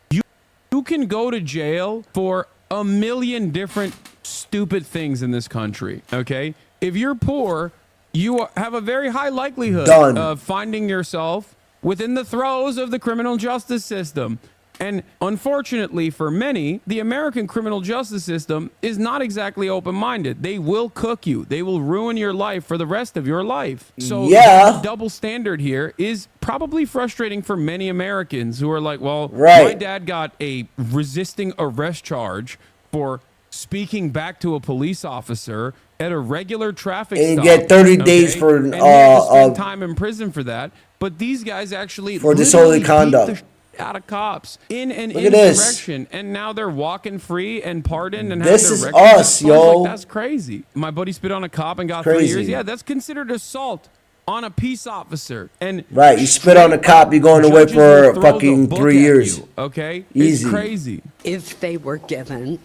You can go to jail for a million different stupid things in this country. Okay, if you're poor, you have a very high likelihood of finding yourself within the throes of the criminal justice system. And unfortunately for many, the American criminal justice system is not exactly open-minded. They will cook you. They will ruin your life for the rest of your life. So the double standard here is probably frustrating for many Americans who are like, well, my dad got a resisting arrest charge for speaking back to a police officer at a regular traffic stop. And get 30 days for and he had to spend time in prison for that. But these guys actually for disorderly conduct out of cops in an Look at this. insurrection, and now they're walking free and pardoned and This have is their records us, expunged. yo. Like, that's crazy. My buddy spit on a cop and got 3 Crazy. years. Yeah, that's considered assault on a peace officer. And right, you spit on a cop, you're going away judges will for throw fucking the book 3 at years. you, okay, Easy. It's crazy. If they were given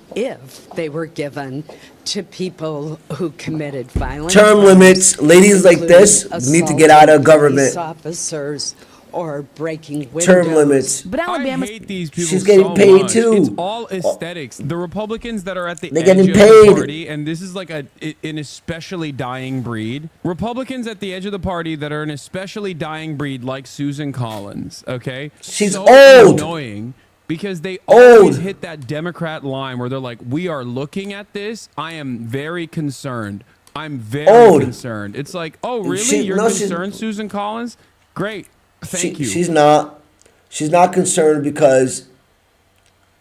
to people who committed violence, Term limits, ladies like this need to get out of government. police officers or breaking windows. Term limits. But Alabama, I hate these people She's getting so paid much. too. It's all aesthetics. The Republicans that are at the They're edge getting of paid. the party, and this is like an especially dying breed. Republicans at the edge of the party that are an especially dying breed, like Susan Collins. Okay, She's so old. annoying. Because they always hit that Democrat line where they're like, we are looking at this. I am very concerned. I'm very concerned. It's like, oh, really? You're concerned, Susan Collins? Great. Thank you. She's not concerned because,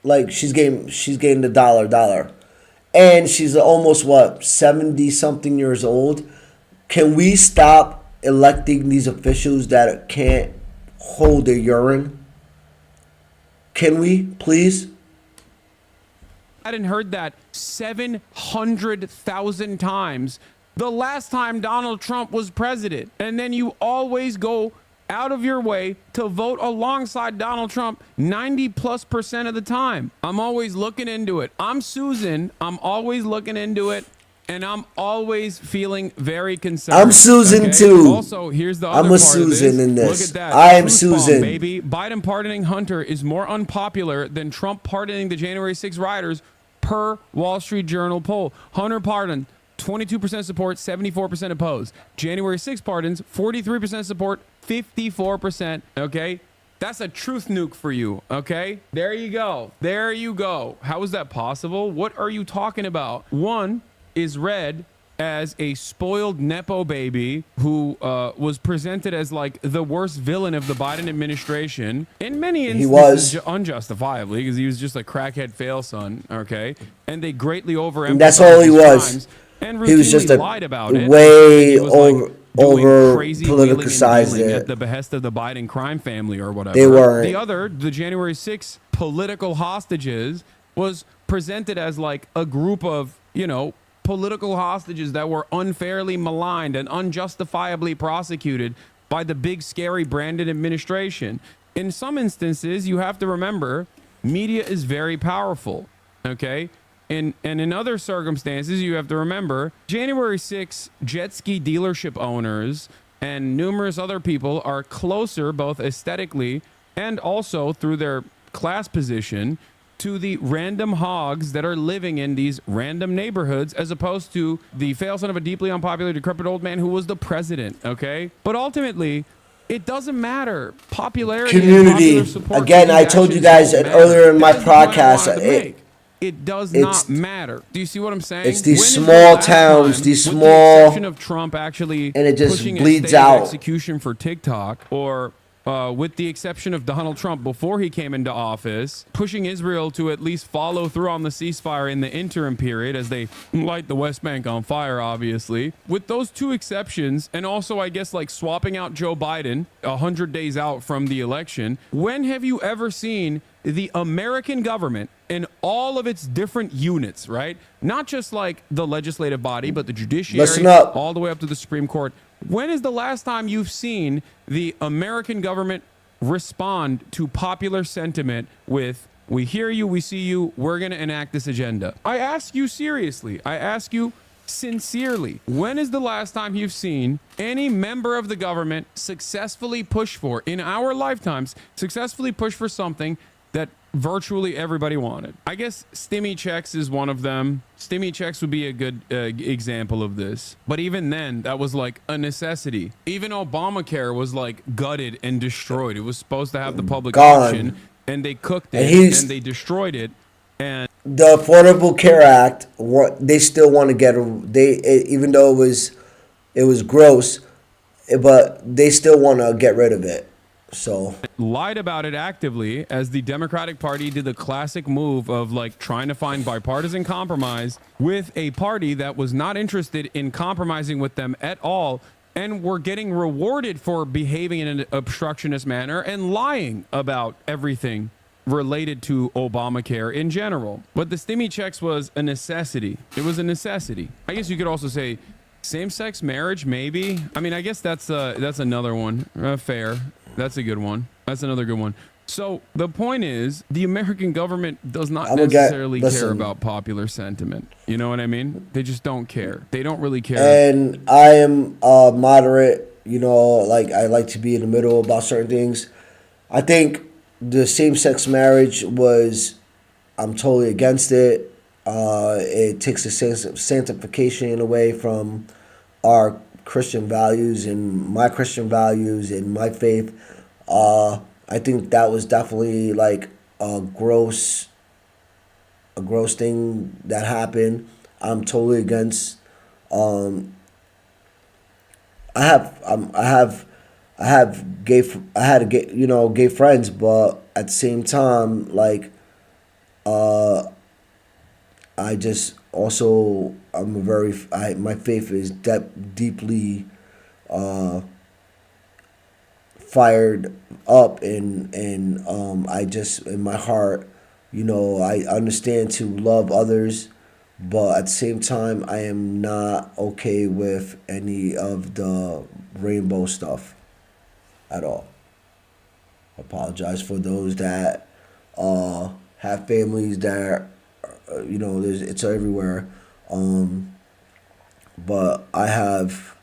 like, she's getting the dollar, and she's almost 70-something years old. Can we stop electing these officials that can't hold their urine? Can we, please? I hadn't heard that 700,000 times the last time Donald Trump was president. And then you always go out of your way to vote alongside Donald Trump 90+% of the time. I'm always looking into it. I'm Susan. I'm always looking into it. And I'm always feeling very concerned. I'm Susan too. Also, here's the other I'm a part Susan of this. in this. Look at that. I am Truth bomb, Susan. baby. Biden pardoning Hunter is more unpopular than Trump pardoning the January 6 rioters per Wall Street Journal poll. Hunter pardon, 22% support, 74% opposed. January 6 pardons, 43% support, 54%. Okay? That's a truth nuke for you, okay? There you go. There you go. How is that possible? What are you talking about? One is read as a spoiled Nepo baby who was presented as like the worst villain of the Biden administration. In many instances, unjustifiably, because he was just a crackhead fail son, okay? And they greatly overemphasized And that's all he his was. crimes and He was routinely just lied about it. way He was, like, over crazy wheeling and politicized dealing it. at the behest of the Biden crime family or whatever. They weren't. The other, the January 6th political hostages, was presented as like a group of, political hostages that were unfairly maligned and unjustifiably prosecuted by the big, scary Brandon administration. In some instances, you have to remember, media is very powerful, okay? And in other circumstances, you have to remember, January 6th, jet ski dealership owners and numerous other people are closer, both aesthetically and also through their class position, to the random hogs that are living in these random neighborhoods, as opposed to the fail son of a deeply unpopular, decrepit old man who was the president, okay? But ultimately, it doesn't matter. Popularity, Community. and popular support Again, for I these told you actions guys don't earlier in my matter. This is the point I podcast, wanted to make. It does not matter. Do you see what I'm saying? It's these When is the small last towns, time, these with small, the exception of Trump actually and it just pushing bleeds a stay of out. execution for TikTok, or with the exception of Donald Trump before he came into office, pushing Israel to at least follow through on the ceasefire in the interim period as they light the West Bank on fire, obviously. With those two exceptions, and also, I guess, like swapping out Joe Biden 100 days out from the election, when have you ever seen the American government in all of its different units, right? Not just like the legislative body, but the judiciary, Listen up. all the way up to the Supreme Court. When is the last time you've seen the American government respond to popular sentiment with, we hear you, we see you, we're going to enact this agenda? I ask you seriously. I ask you sincerely. When is the last time you've seen any member of the government successfully push for, in our lifetimes, successfully push for something that virtually everybody wanted? I guess stimmy checks is one of them. Stimmy checks would be a good example of this. But even then, that was like a necessity. Even Obamacare was like gutted and destroyed. It was supposed to have the public option, and they cooked it, and they destroyed it. And the Affordable Care Act, they still want to get even though it was gross, but they still want to get rid of it. So lied about it actively, as the Democratic Party did the classic move of like trying to find bipartisan compromise with a party that was not interested in compromising with them at all, and were getting rewarded for behaving in an obstructionist manner and lying about everything related to Obamacare in general. But the stimmy checks was a necessity. It was a necessity. I guess you could also say same-sex marriage, maybe. I mean, I guess that's another one. Fair. That's a good one. That's another good one. So the point is, the American government does not necessarily care about popular sentiment. You know what I mean? They just don't care. They don't really care. And I am moderate, like I like to be in the middle about certain things. I think the same-sex marriage I'm totally against it. It takes a sense of sanctification away from our Christian values and my Christian values and my faith. I think that was definitely like a gross thing that happened. I'm totally against. I had gay friends, but at the same time, like, I just also my faith is deeply fired up, and I just, in my heart, I understand to love others, but at the same time, I am not okay with any of the rainbow stuff at all. I apologize for those that have families that it's everywhere, but I have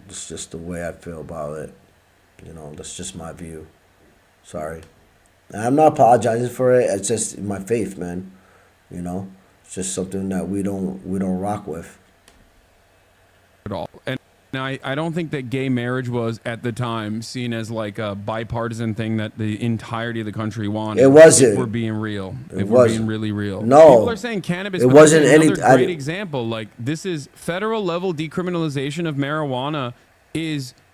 it's just the way I feel about it. That's just my view. Sorry. And I'm not apologizing for it. It's just my faith, man. It's just something that we don't rock with at all. And I don't think that gay marriage was at the time seen as like a bipartisan thing that the entirety of the country wanted. It wasn't. If we're being real. It we're wasn't. being really real. No. People are saying cannabis. It but wasn't this is any. another great example. Like, this is federal level decriminalization of marijuana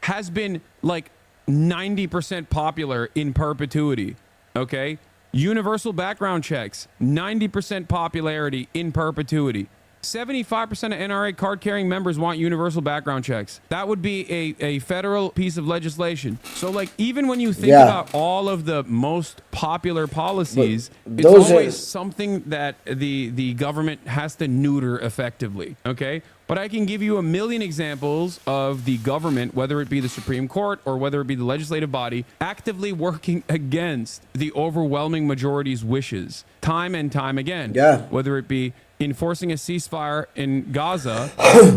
has been like 90% popular in perpetuity. Okay. Universal background checks, 90% popularity in perpetuity. 75% of NRA card-carrying members want universal background checks. That would be a federal piece of legislation. So, like, even when you think about all of the most popular policies, it's always something that the government has to neuter effectively, okay? But I can give you a million examples of the government, whether it be the Supreme Court or whether it be the legislative body, actively working against the overwhelming majority's wishes time and time again. Yeah. Whether it be enforcing a ceasefire in Gaza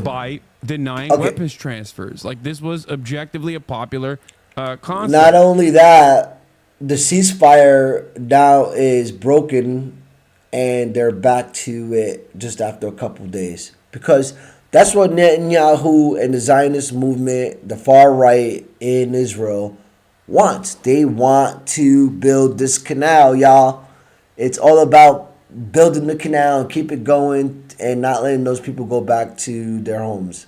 by denying weapons transfers. Like, this was objectively a popular concept. Not only that, the ceasefire now is broken and they're back to it just after a couple of days. Because that's what Netanyahu and the Zionist movement, the far right in Israel, wants. They want to build this canal, y'all. It's all about building the canal and keep it going and not letting those people go back to their homes.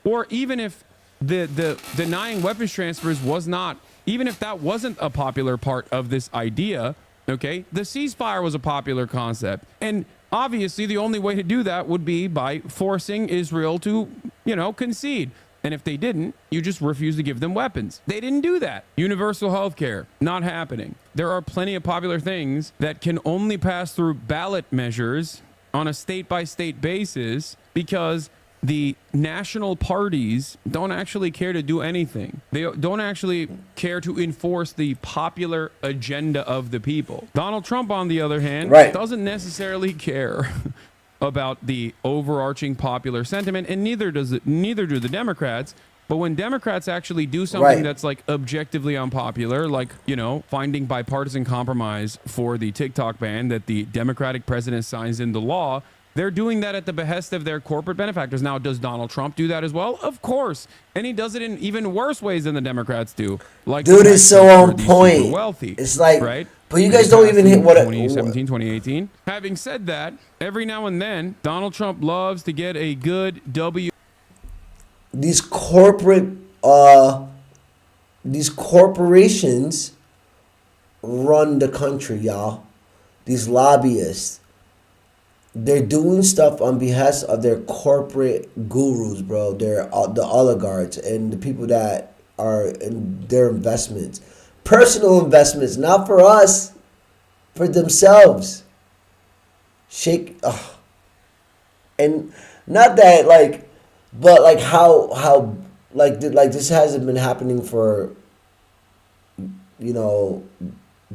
Or even if the denying weapons transfers was not, even if that wasn't a popular part of this idea, okay, the ceasefire was a popular concept. And obviously the only way to do that would be by forcing Israel to, concede. And if they didn't, you just refuse to give them weapons. They didn't do that. Universal health care, not happening. There are plenty of popular things that can only pass through ballot measures on a state-by-state basis because the national parties don't actually care to do anything. They don't actually care to enforce the popular agenda of the people. Donald Trump, on the other hand, doesn't necessarily care about the overarching popular sentiment, and neither do the Democrats. But when Democrats actually do something that's like objectively unpopular, like, finding bipartisan compromise for the TikTok ban that the Democratic president signs into law, they're doing that at the behest of their corporate benefactors. Now, does Donald Trump do that as well? Of course. And he does it in even worse ways than the Democrats do. Like, dude is so on point. Wealthy, it's like, right? But you guys don't even hit what 2017, 2018. Having said that, every now and then, Donald Trump loves to get a good W. These corporations run the country, y'all. These lobbyists. They're doing stuff on behest of their corporate gurus, bro. They're the oligarchs and the people that are in their investments. Personal investments, not for us, for themselves. And not that, like, but like how like this hasn't been happening for,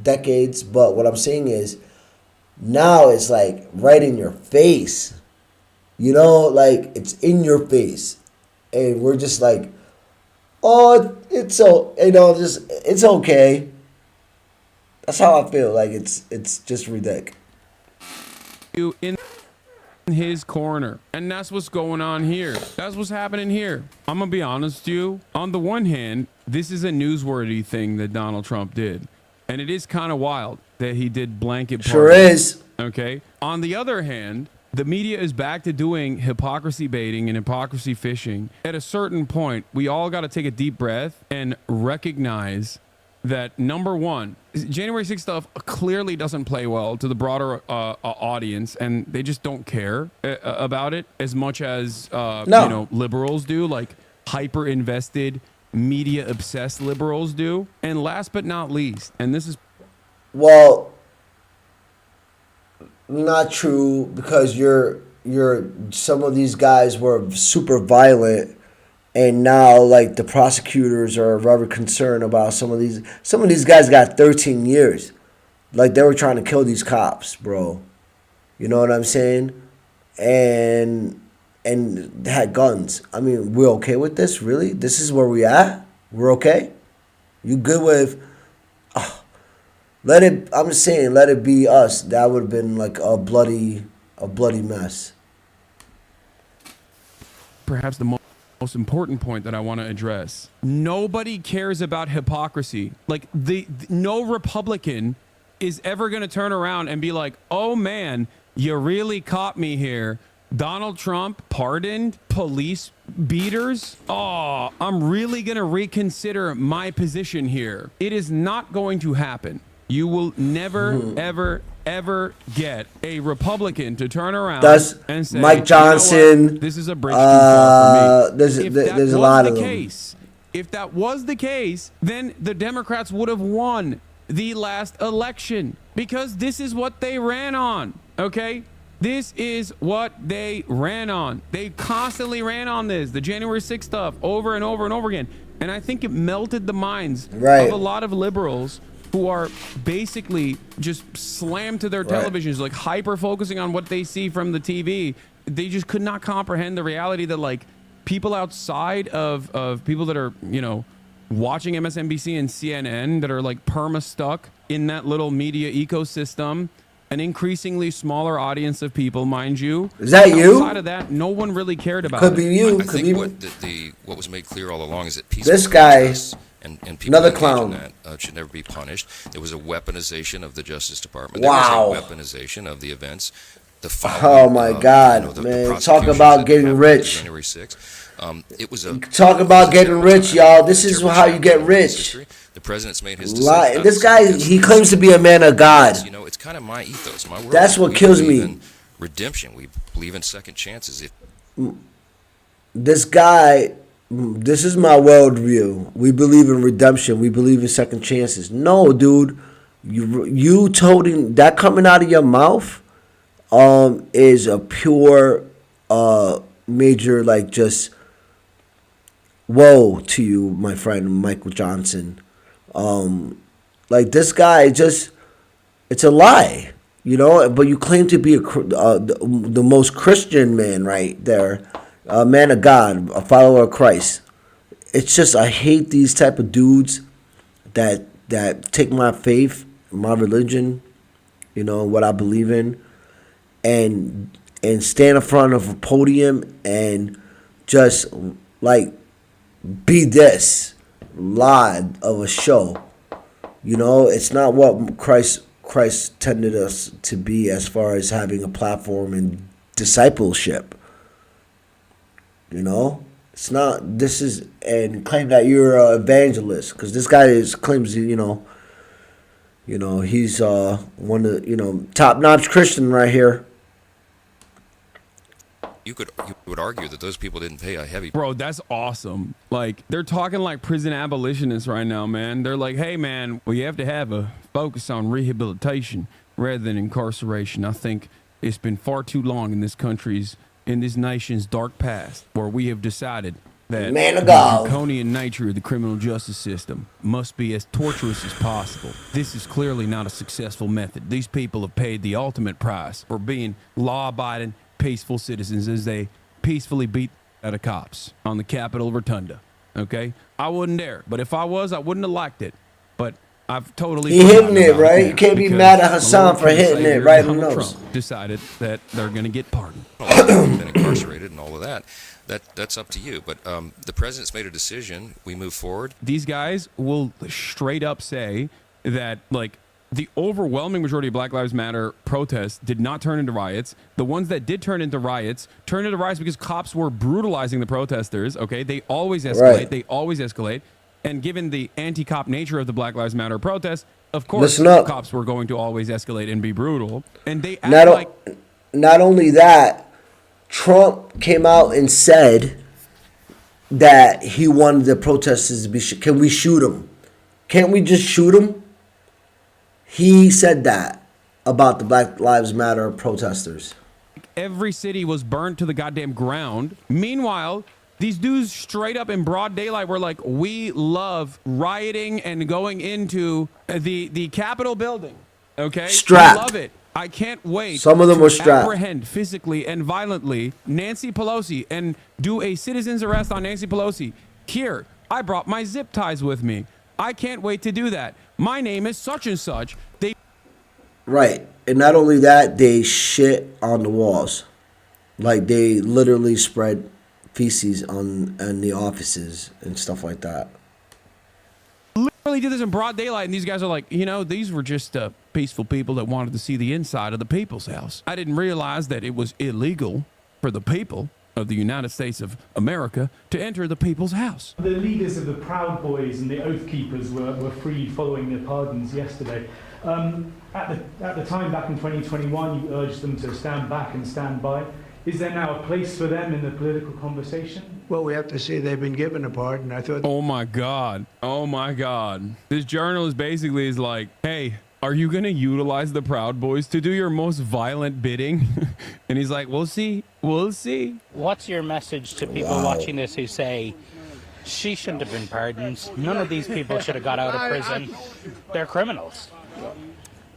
decades. But what I'm saying is, now it's like right in your face, like it's in your face, and we're just like, oh, it's so, it's okay. That's how I feel. Like it's just ridiculous. You in his corner, and that's what's going on here. That's what's happening here. I'm gonna be honest with you. On the one hand, this is a newsworthy thing that Donald Trump did, and it is kind of wild that he did blanket pardon. Sure is. Okay. On the other hand, the media is back to doing hypocrisy baiting and hypocrisy fishing. At a certain point, we all got to take a deep breath and recognize that, number one, January 6th stuff clearly doesn't play well to the broader audience, and they just don't care about it as much as liberals do, like hyper invested, media obsessed liberals do. And last but not least, and this is not true, because some of these guys were super violent, and now like the prosecutors are very concerned about some of these guys got 13 years. Like, they were trying to kill these cops, bro. You know what I'm saying? And they had guns. I mean, we're okay with this? Really? This is where we at? We're okay? You good with I'm just saying, let it be us. That would have been like a bloody mess. Perhaps the most important point that I want to address. Nobody cares about hypocrisy. Like, no Republican is ever going to turn around and be like, oh man, you really caught me here. Donald Trump pardoned police beaters. Oh, I'm really going to reconsider my position here. It is not going to happen. You will never, ever, ever get a Republican to turn around That's and say, Mike Johnson. You know what? This is a bridge too far for me. There's a lot of them. If that was the case, then the Democrats would have won the last election because this is what they ran on. Okay? This is what they ran on. They constantly ran on this, the January 6th stuff, over and over and over again. And I think it melted the minds of a lot of liberals who are basically just slammed to their televisions, like hyper focusing on what they see from the TV. They just could not comprehend the reality that like people outside of people that are, you know, watching MSNBC and CNN that are like perma stuck in that little media ecosystem, an increasingly smaller audience of people, mind you. Is that you? Outside of that, no one really cared about Could it. be you. I think what was made clear all along is that peaceful This guy, protests and people another engaged in clown. that should never be punished. There was a weaponization of the Justice Department. Wow. There was a weaponization of the events. Oh my God, man! Talk about getting rich. January 6th. It was a Talk about getting rich, y'all. This is how you get rich. The president's made his decision. This guy, he claims to be a man of God. You know, it's kind of my ethos, my world. That's what We kills believe me. in redemption. We believe in second chances. This guy, this is my worldview. We believe in redemption. We believe in second chances. No, dude, you toting that coming out of your mouth, is a pure, major like just woe to you, my friend Michael Johnson. Like this guy just, it's a lie, you know. But you claim to be the most Christian man, right there, a man of God, a follower of Christ. It's just I hate these type of dudes that take my faith, my religion, you know, what I believe in, and stand in front of a podium and just like be this lie of a show. You know, it's not what Christ tended us to be as far as having a platform and discipleship. You know, it's not. This is and claim that you're an evangelist because this guy claims you know he's one of the top notch Christian right here. You would argue that those people didn't pay a heavy. Bro, that's awesome. Like, they're talking like prison abolitionists right now, man. They're like, hey, man, well, you have to have a focus on rehabilitation rather than incarceration. I think it's been far too long in this nation's dark past where we have decided that Man of the God. draconian nature of the criminal justice system must be as torturous as possible. This is clearly not a successful method. These people have paid the ultimate price for being law-abiding, peaceful citizens as they peacefully beat out of cops on the Capitol Rotunda. Okay? I wouldn't dare. But if I was, I wouldn't have liked it. But I've totally... He hitting it, about right? You can't be because mad at my Hassan Lord for and hitting it Savior right in the Donald nose. Trump decided that they're going to get pardoned. Been incarcerated and all of that. That's up to you. But the president's made a decision. We move forward. These guys will straight up say that, like, the overwhelming majority of Black Lives Matter protests did not turn into riots. The ones that did turn into riots because cops were brutalizing the protesters, okay? They always escalate. Right. They always escalate. And given the anti-cop nature of the Black Lives Matter protests, of course, Listen up. cops were going to always escalate and be brutal. And they act Not, like... not only that, Trump came out and said that he wanted the protesters to be can we shoot them? Can't we just shoot them? He said that about the Black Lives Matter protesters. Every city was burned to the goddamn ground. Meanwhile, these dudes straight up in broad daylight were like, we love rioting and going into the Capitol building. Okay? Strapped. We love it. I can't wait. Some of them to were strapped. apprehend physically and violently Nancy Pelosi and do a citizen's arrest on Nancy Pelosi. Here, I brought my zip ties with me. I can't wait to do that. My name is such and such. Right. And not only that, they shit on the walls. Like they literally spread feces on the offices and stuff like that. Literally did this in broad daylight, and these guys are like, these were just peaceful people that wanted to see the inside of the people's house. I didn't realize that it was illegal for the people of the United States of America to enter the people's house. The leaders of the Proud Boys and the Oath Keepers were freed following their pardons yesterday. At the time, back in 2021, you urged them to stand back and stand by. Is there now a place for them in the political conversation? Well, we have to see they've been given a pardon. I thought. Oh my God. Oh my God. This journalist basically is like, hey, are you going to utilize the Proud Boys to do your most violent bidding? And he's like, we'll see. We'll see. What's your message to people watching this who say, she shouldn't have been pardoned. None of these people should have got out of prison. They're criminals.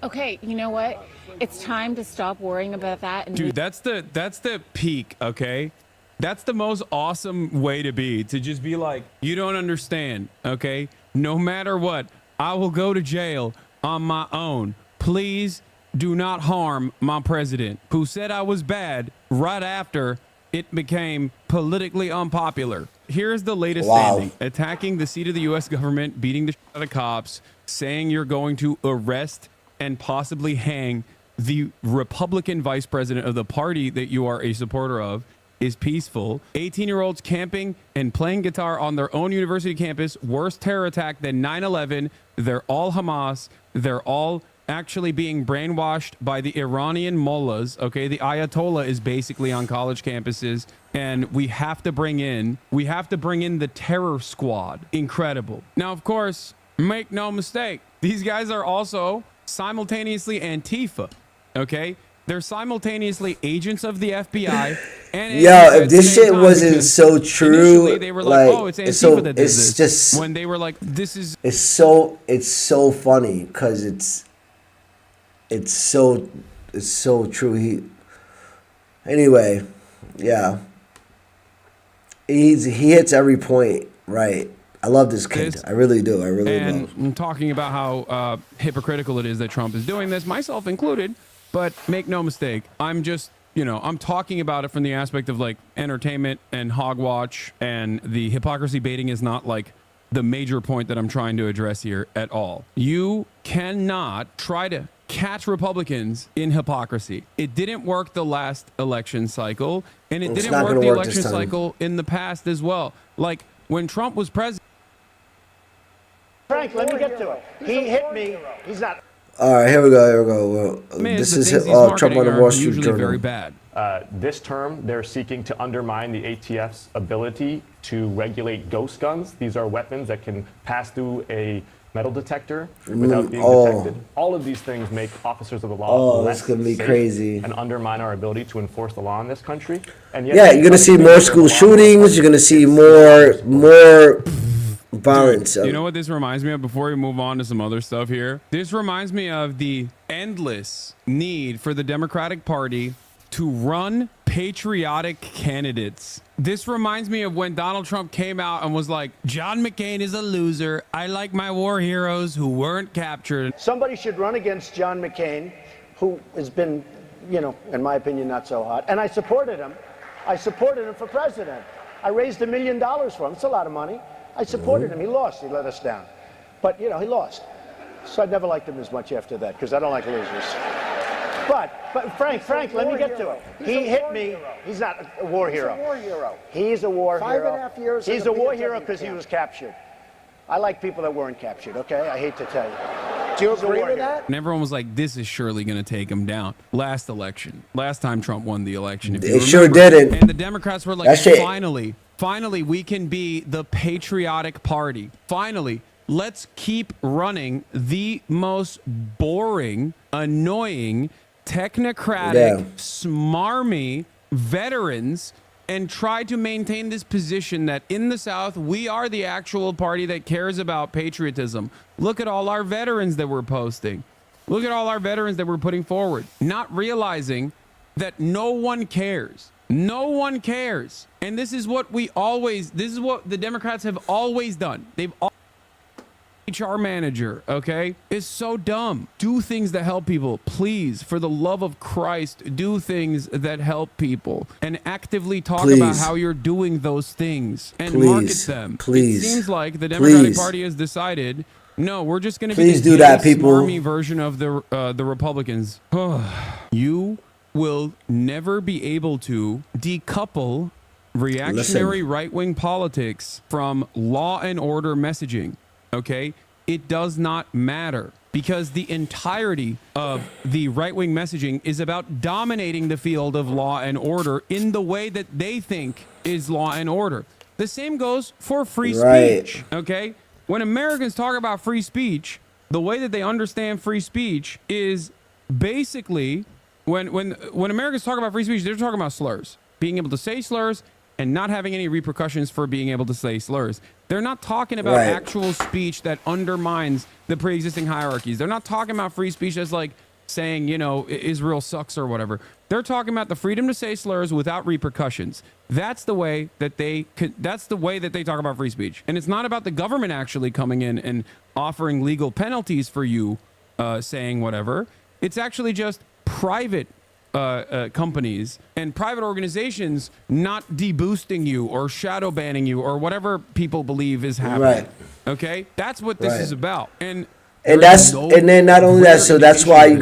Okay, you know what? It's time to stop worrying about that. And Dude, that's the peak, okay? That's the most awesome way to be, to just be like, you don't understand, okay? No matter what, I will go to jail on my own. Please do not harm my president, who said I was bad right after it became politically unpopular. Here's the latest standing. Attacking the seat of the U.S. government, beating the shit out of cops, saying you're going to arrest and possibly hang the Republican vice president of the party that you are a supporter of is peaceful. 18-year-olds camping and playing guitar on their own university campus. Worse terror attack than 9/11. They're all Hamas. They're all actually being brainwashed by the Iranian mullahs. Okay, the Ayatollah is basically on college campuses, and we have to bring in the terror squad. Incredible. Now, of course, make no mistake, these guys are also simultaneously Antifa. Okay, they're simultaneously agents of the FBI. And if this shit wasn't so true, they were like, oh, it's Antifa that did this. Just when they were like, this is. It's so funny because it's so true. Anyway, yeah. He hits every point right. I love this kid. I really do. I really do. And I'm talking about how hypocritical it is that Trump is doing this, myself included. But make no mistake, I'm just, I'm talking about it from the aspect of like entertainment and hogwatch, and the hypocrisy baiting is not like the major point that I'm trying to address here at all. You cannot try to catch Republicans in hypocrisy. It didn't work the last election cycle, and it didn't work the election cycle in the past as well. Like when Trump was president. Frank, let me get to it. He hit me. He's not. All right, here we go. Well, this is Trump on the Wall Street Journal. Very bad. This term, they're seeking to undermine the ATF's ability to regulate ghost guns. These are weapons that can pass through a metal detector without being detected. All of these things make officers of the law less gonna be safe crazy and undermine our ability to enforce the law in this country. And yet, you're gonna see more school shootings. You're gonna see more violence. Dude, you know what this reminds me of before we move on to some other stuff here? This reminds me of the endless need for the Democratic Party to run patriotic candidates. This reminds me of when Donald Trump came out and was like, John McCain is a loser. I like my war heroes who weren't captured. Somebody should run against John McCain, who has been, in my opinion, not so hot. And I supported him. I supported him for president. I raised $1 million for him. It's a lot of money. I supported him. He lost. He let us down. But, he lost. So I never liked him as much after that because I don't like losers. But Frank, let me get to it. He hit me. He's not a war hero. He's a war hero. He's a war hero. 5.5 years. He's a war hero because he was captured. I like people that weren't captured, okay? I hate to tell you. Do you agree with that? And everyone was like, this is surely going to take him down. Last time Trump won the election. It sure didn't. And the Democrats were like, finally, we can be the patriotic party. Finally, let's keep running the most boring, annoying, technocratic, smarmy veterans and try to maintain this position that in the South, we are the actual party that cares about patriotism. Look at all our veterans that we're posting. Look at all our veterans that we're putting forward, not realizing that no one cares. No one cares. And this is what the Democrats have always done. They've always HR manager, okay, is so dumb. Do things that help people. Please, for the love of Christ, do things that help people and actively talk about how you're doing those things and market them. It seems like the Democratic Party has decided, no, we're just going to be the smarmy version of the Republicans. You will never be able to decouple reactionary right-wing politics from law and order messaging. Okay, it does not matter. because the entirety of the right-wing messaging is about dominating the field of law and order in the way that they think is law and order. The same goes for free speech, okay? When Americans talk about free speech, the way that they understand free speech is basically when Americans talk about free speech, they're talking about slurs, being able to say slurs and not having any repercussions for being able to say slurs. They're not talking about actual speech that undermines the pre-existing hierarchies. They're not talking about free speech as like saying, you know, Israel sucks or whatever. They're talking about the freedom to say slurs without repercussions. That's the way that they talk about free speech. And it's not about the government actually coming in and offering legal penalties for you saying whatever. It's actually just private companies and private organizations not deboosting you or shadow banning you or whatever people believe is happening. Right. Okay? That's what this is about. And then not only that, so that's why you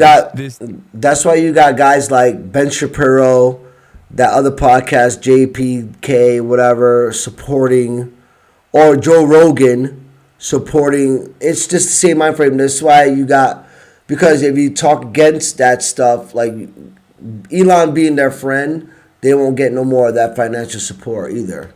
got guys like Ben Shapiro, that other podcast, JPK, whatever, supporting, or Joe Rogan supporting. It's just the same mind frame. That's why you got, because if you talk against that stuff, like Elon being their friend, they won't get no more of that financial support either.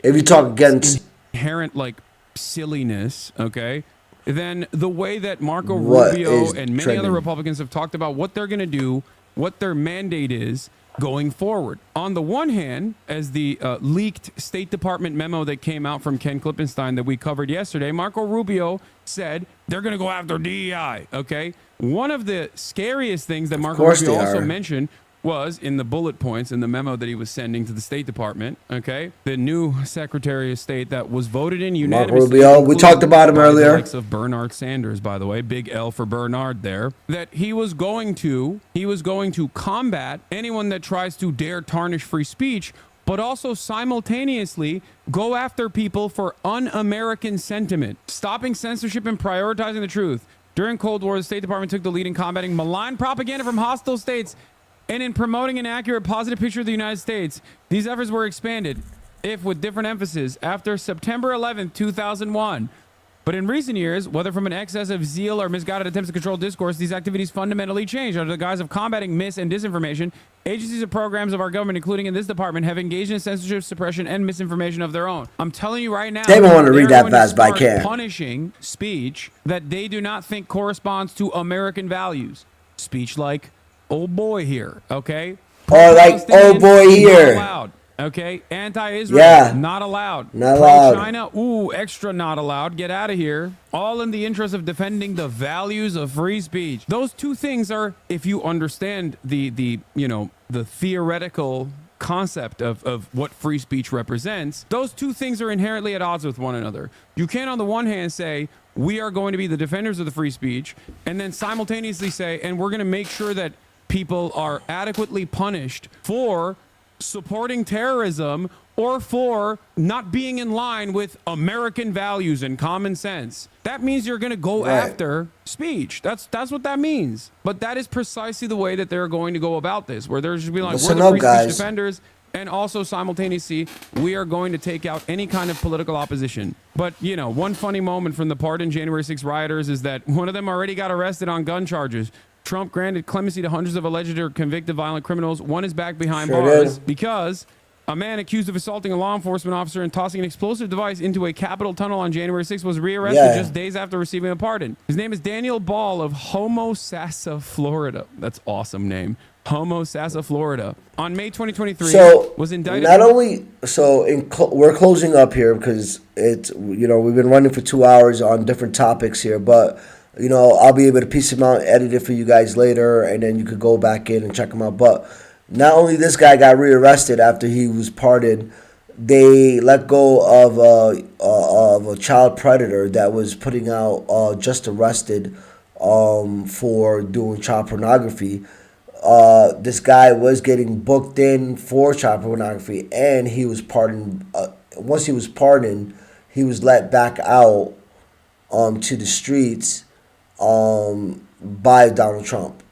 If you talk against inherent like silliness, okay, then the way that Marco Rubio and many other Republicans have talked about what they're going to do, what their mandate is going forward. On the one hand, as the leaked State Department memo that came out from Ken Klippenstein that we covered yesterday, Marco Rubio said they're going to go after DEI, okay? One of the scariest things that Marco Rubio also mentioned was in the bullet points in the memo that he was sending to the State Department, okay? The new Secretary of State that was voted in unanimously. Marco Rubio, we talked about him earlier. The likes of Bernard Sanders, by the way, big L for Bernard there, that he was going to combat anyone that tries to dare tarnish free speech, but also simultaneously go after people for un-American sentiment, stopping censorship and prioritizing the truth. During Cold War, the State Department took the lead in combating malign propaganda from hostile states and in promoting an accurate, positive picture of the United States. These efforts were expanded, if with different emphasis, after September 11th, 2001. But in recent years, whether from an excess of zeal or misguided attempts to control discourse, these activities fundamentally changed. Under the guise of combating mis- and disinformation, agencies and programs of our government, including in this department, have engaged in censorship, suppression, and misinformation of their own. I'm telling you right now, they don't want to read that fast, but I can. Punishing speech that they do not think corresponds to American values. Speech like, "Oh boy," here, okay? Or like, "Oh boy," here. Not allowed, okay? Anti-Israel, not allowed. Not allowed. Pro-China, extra not allowed. Get out of here. All in the interest of defending the values of free speech. Those two things are, if you understand the theoretical concept of what free speech represents, those two things are inherently at odds with one another. You can't on the one hand say, we are going to be the defenders of the free speech, and then simultaneously say, and we're going to make sure that people are adequately punished for supporting terrorism or for not being in line with American values and common sense. That means you're going to go after speech. That's what that means. But that is precisely the way that they're going to go about this, where they're just be like, we're the free speech defenders, and also simultaneously, we are going to take out any kind of political opposition. But, one funny moment from the pardoned January 6 rioters is that one of them already got arrested on gun charges. Trump granted clemency to hundreds of alleged or convicted violent criminals. One is back behind bars because a man accused of assaulting a law enforcement officer and tossing an explosive device into a Capitol tunnel on January 6th was rearrested just days after receiving a pardon. His name is Daniel Ball of Homosassa, Florida. That's awesome name. Homosassa, Florida. On May 2023, was indicted. Not only we're closing up here because it's we've been running for 2 hours on different topics here, but I'll be able to piece them out, edit it for you guys later, and then you could go back in and check them out. But not only this guy got rearrested after he was pardoned, they let go of a child predator that was putting out just arrested for doing child pornography. This guy was getting booked in for child pornography, and he was pardoned. Once he was pardoned, he was let back out to the streets by Donald Trump.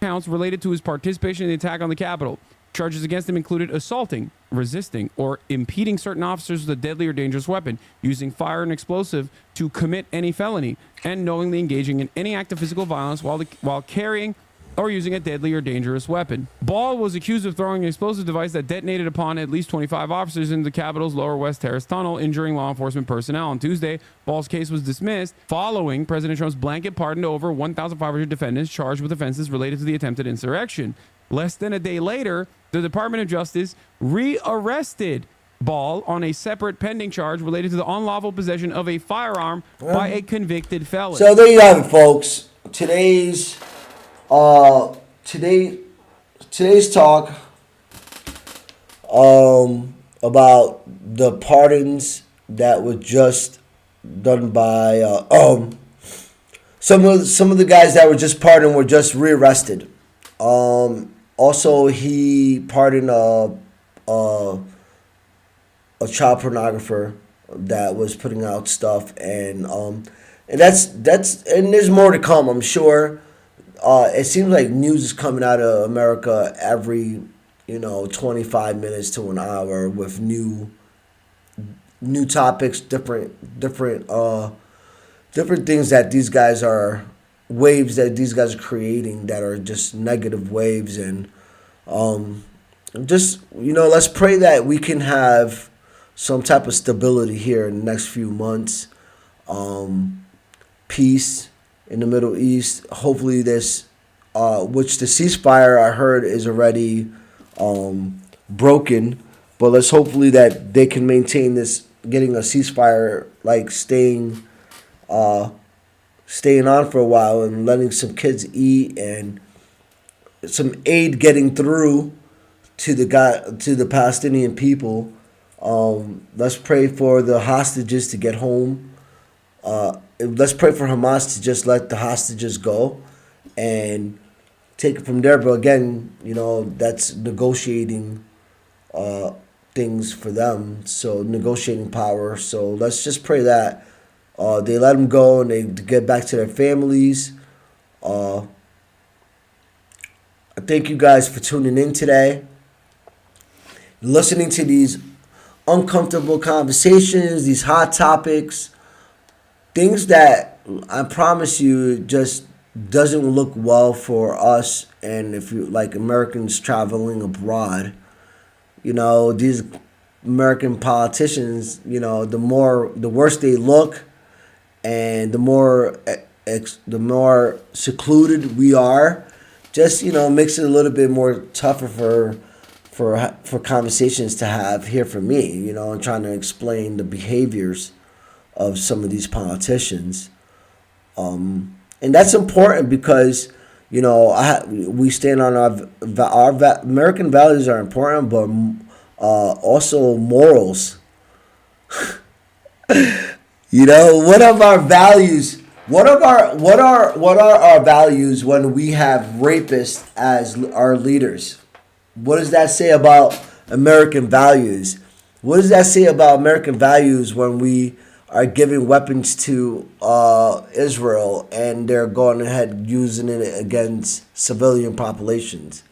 Counts related to his participation in the attack on the Capitol. Charges against him included assaulting, resisting, or impeding certain officers with a deadly or dangerous weapon, using fire and explosive to commit any felony, and knowingly engaging in any act of physical violence while carrying or using a deadly or dangerous weapon. Ball was accused of throwing an explosive device that detonated upon at least 25 officers in the Capitol's Lower West Terrace tunnel, injuring law enforcement personnel. On Tuesday, Ball's case was dismissed following President Trump's blanket pardon to over 1,500 defendants charged with offenses related to the attempted insurrection. Less than a day later, the Department of Justice re-arrested Ball on a separate pending charge related to the unlawful possession of a firearm by a convicted felon. So there you have it, folks. Today's talk about the pardons that were just done by some of the guys that were just pardoned were just rearrested. Also, he pardoned a child pornographer that was putting out stuff, and that's and there's more to come, I'm sure. It seems like news is coming out of America every 25 minutes to an hour with new topics, different things that these guys are, waves that these guys are creating that are just negative waves. And let's pray that we can have some type of stability here in the next few months. Peace in the Middle East. Hopefully this, which the ceasefire I heard is already broken, but let's hopefully that they can maintain this, getting a ceasefire, like staying on for a while and letting some kids eat and some aid getting through to the Palestinian people. Let's pray for the hostages to get home. Let's pray for Hamas to just let the hostages go and take it from there. But again, that's negotiating things for them. So negotiating power. So let's just pray that they let them go and they get back to their families. I thank you guys for tuning in today, listening to these uncomfortable conversations, these hot topics, things that I promise you just doesn't look well for us. And if you like Americans traveling abroad, these American politicians, the worse they look, and the more secluded we are, just makes it a little bit more tougher for conversations to have here for me, and trying to explain the behaviors of some of these politicians. And that's important because, we stand on our American values are important, but also morals. What are our values? What are our values when we have rapists as our leaders? What does that say about American values? What does that say about American values when we are giving weapons to Israel and they're going ahead using it against civilian populations?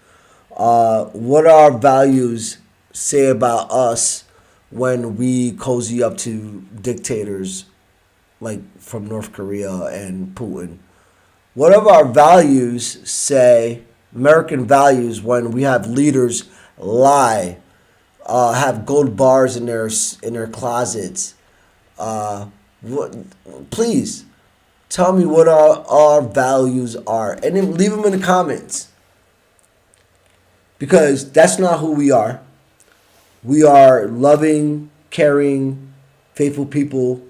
What do our values say about us when we cozy up to dictators like from North Korea and Putin? What do our values say, American values, when we have leaders lie, have gold bars in their closets? Please tell me what our values are, and then leave them in the comments, because that's not who we are. We are loving, caring, faithful people.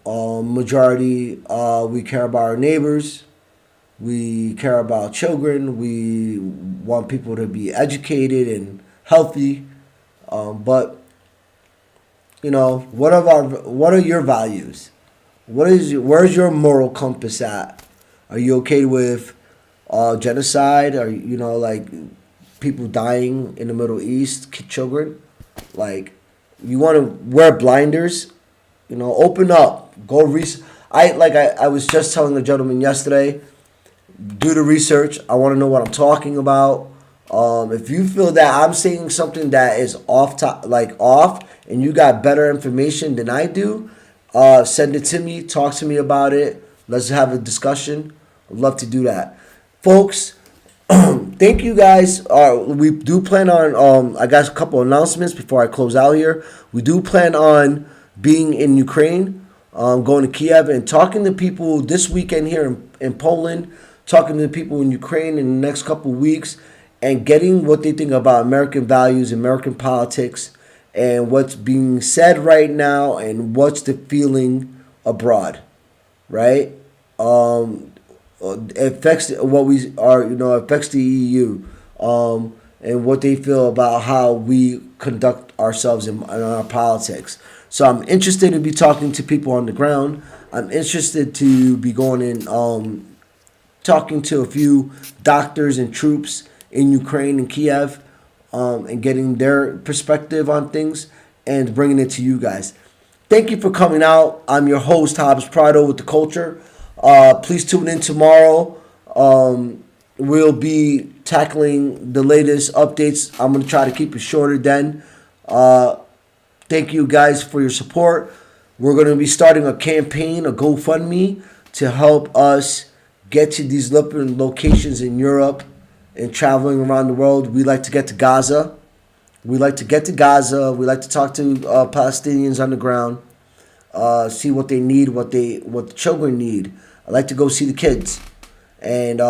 Majority, we care about our neighbors. We care about children. We want people to be educated and healthy. But what are your values? Where's your moral compass at? Are you okay with genocide? Are like people dying in the Middle East, children? Like, you want to wear blinders? Open up, go research. I was just telling the gentleman yesterday, do the research. I want to know what I'm talking about. If you feel that I'm saying something that is off, and you got better information than I do, send it to me. Talk to me about it. Let's have a discussion. I'd love to do that, folks. Thank you guys. We do plan on. I got a couple announcements before I close out here. We do plan on being in Ukraine, going to Kiev and talking to people this weekend here in Poland. Talking to people in Ukraine in the next couple weeks, and getting what they think about American values, American politics, and what's being said right now, and what's the feeling abroad, right? It affects what we are, affects the EU, and what they feel about how we conduct ourselves in our politics. So I'm interested to be talking to people on the ground. I'm interested to be going in, talking to a few doctors and troops in Ukraine and Kiev, and getting their perspective on things and bringing it to you guys. Thank you for coming out. I'm your host, Jabes Prado with the Kulture. Please tune in tomorrow. We'll be tackling the latest updates. I'm going to try to keep it shorter then. Thank you guys for your support. We're going to be starting a campaign, a GoFundMe, to help us get to these different locations in Europe and traveling around the world. We like to get to Gaza. We like to talk to Palestinians on the ground, see what they need, what the children need. I like to go see the kids, and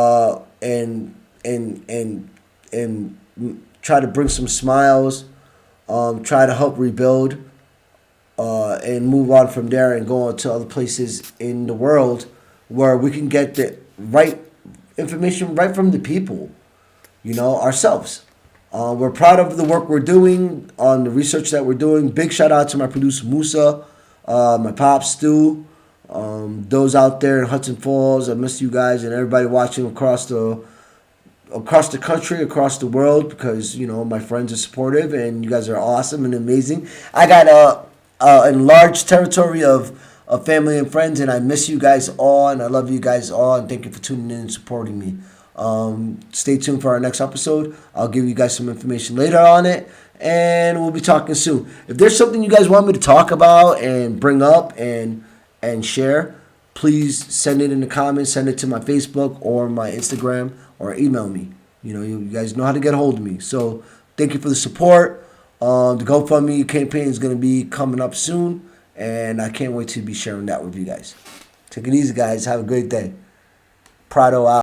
try to bring some smiles, try to help rebuild, and move on from there and go on to other places in the world where we can get the right information right from the people, ourselves. We're proud of the work we're doing, on the research that we're doing. Big shout out to my producer Musa, my pops Stu, those out there in Hudson Falls. I miss you guys, and everybody watching across the country, across the world, because my friends are supportive and you guys are awesome and amazing. I got a enlarged territory of family and friends, and I miss you guys all, and I love you guys all, and thank you for tuning in and supporting me. Stay tuned for our next episode. I'll give you guys some information later on it, and we'll be talking soon. If there's something you guys want me to talk about and bring up and share, please send it in the comments, send it to my Facebook or my Instagram, or email me. You guys know how to get a hold of me. So thank you for the support. The GoFundMe campaign is going to be coming up soon, and I can't wait to be sharing that with you guys. Take it easy, guys. Have a great day. Prado out.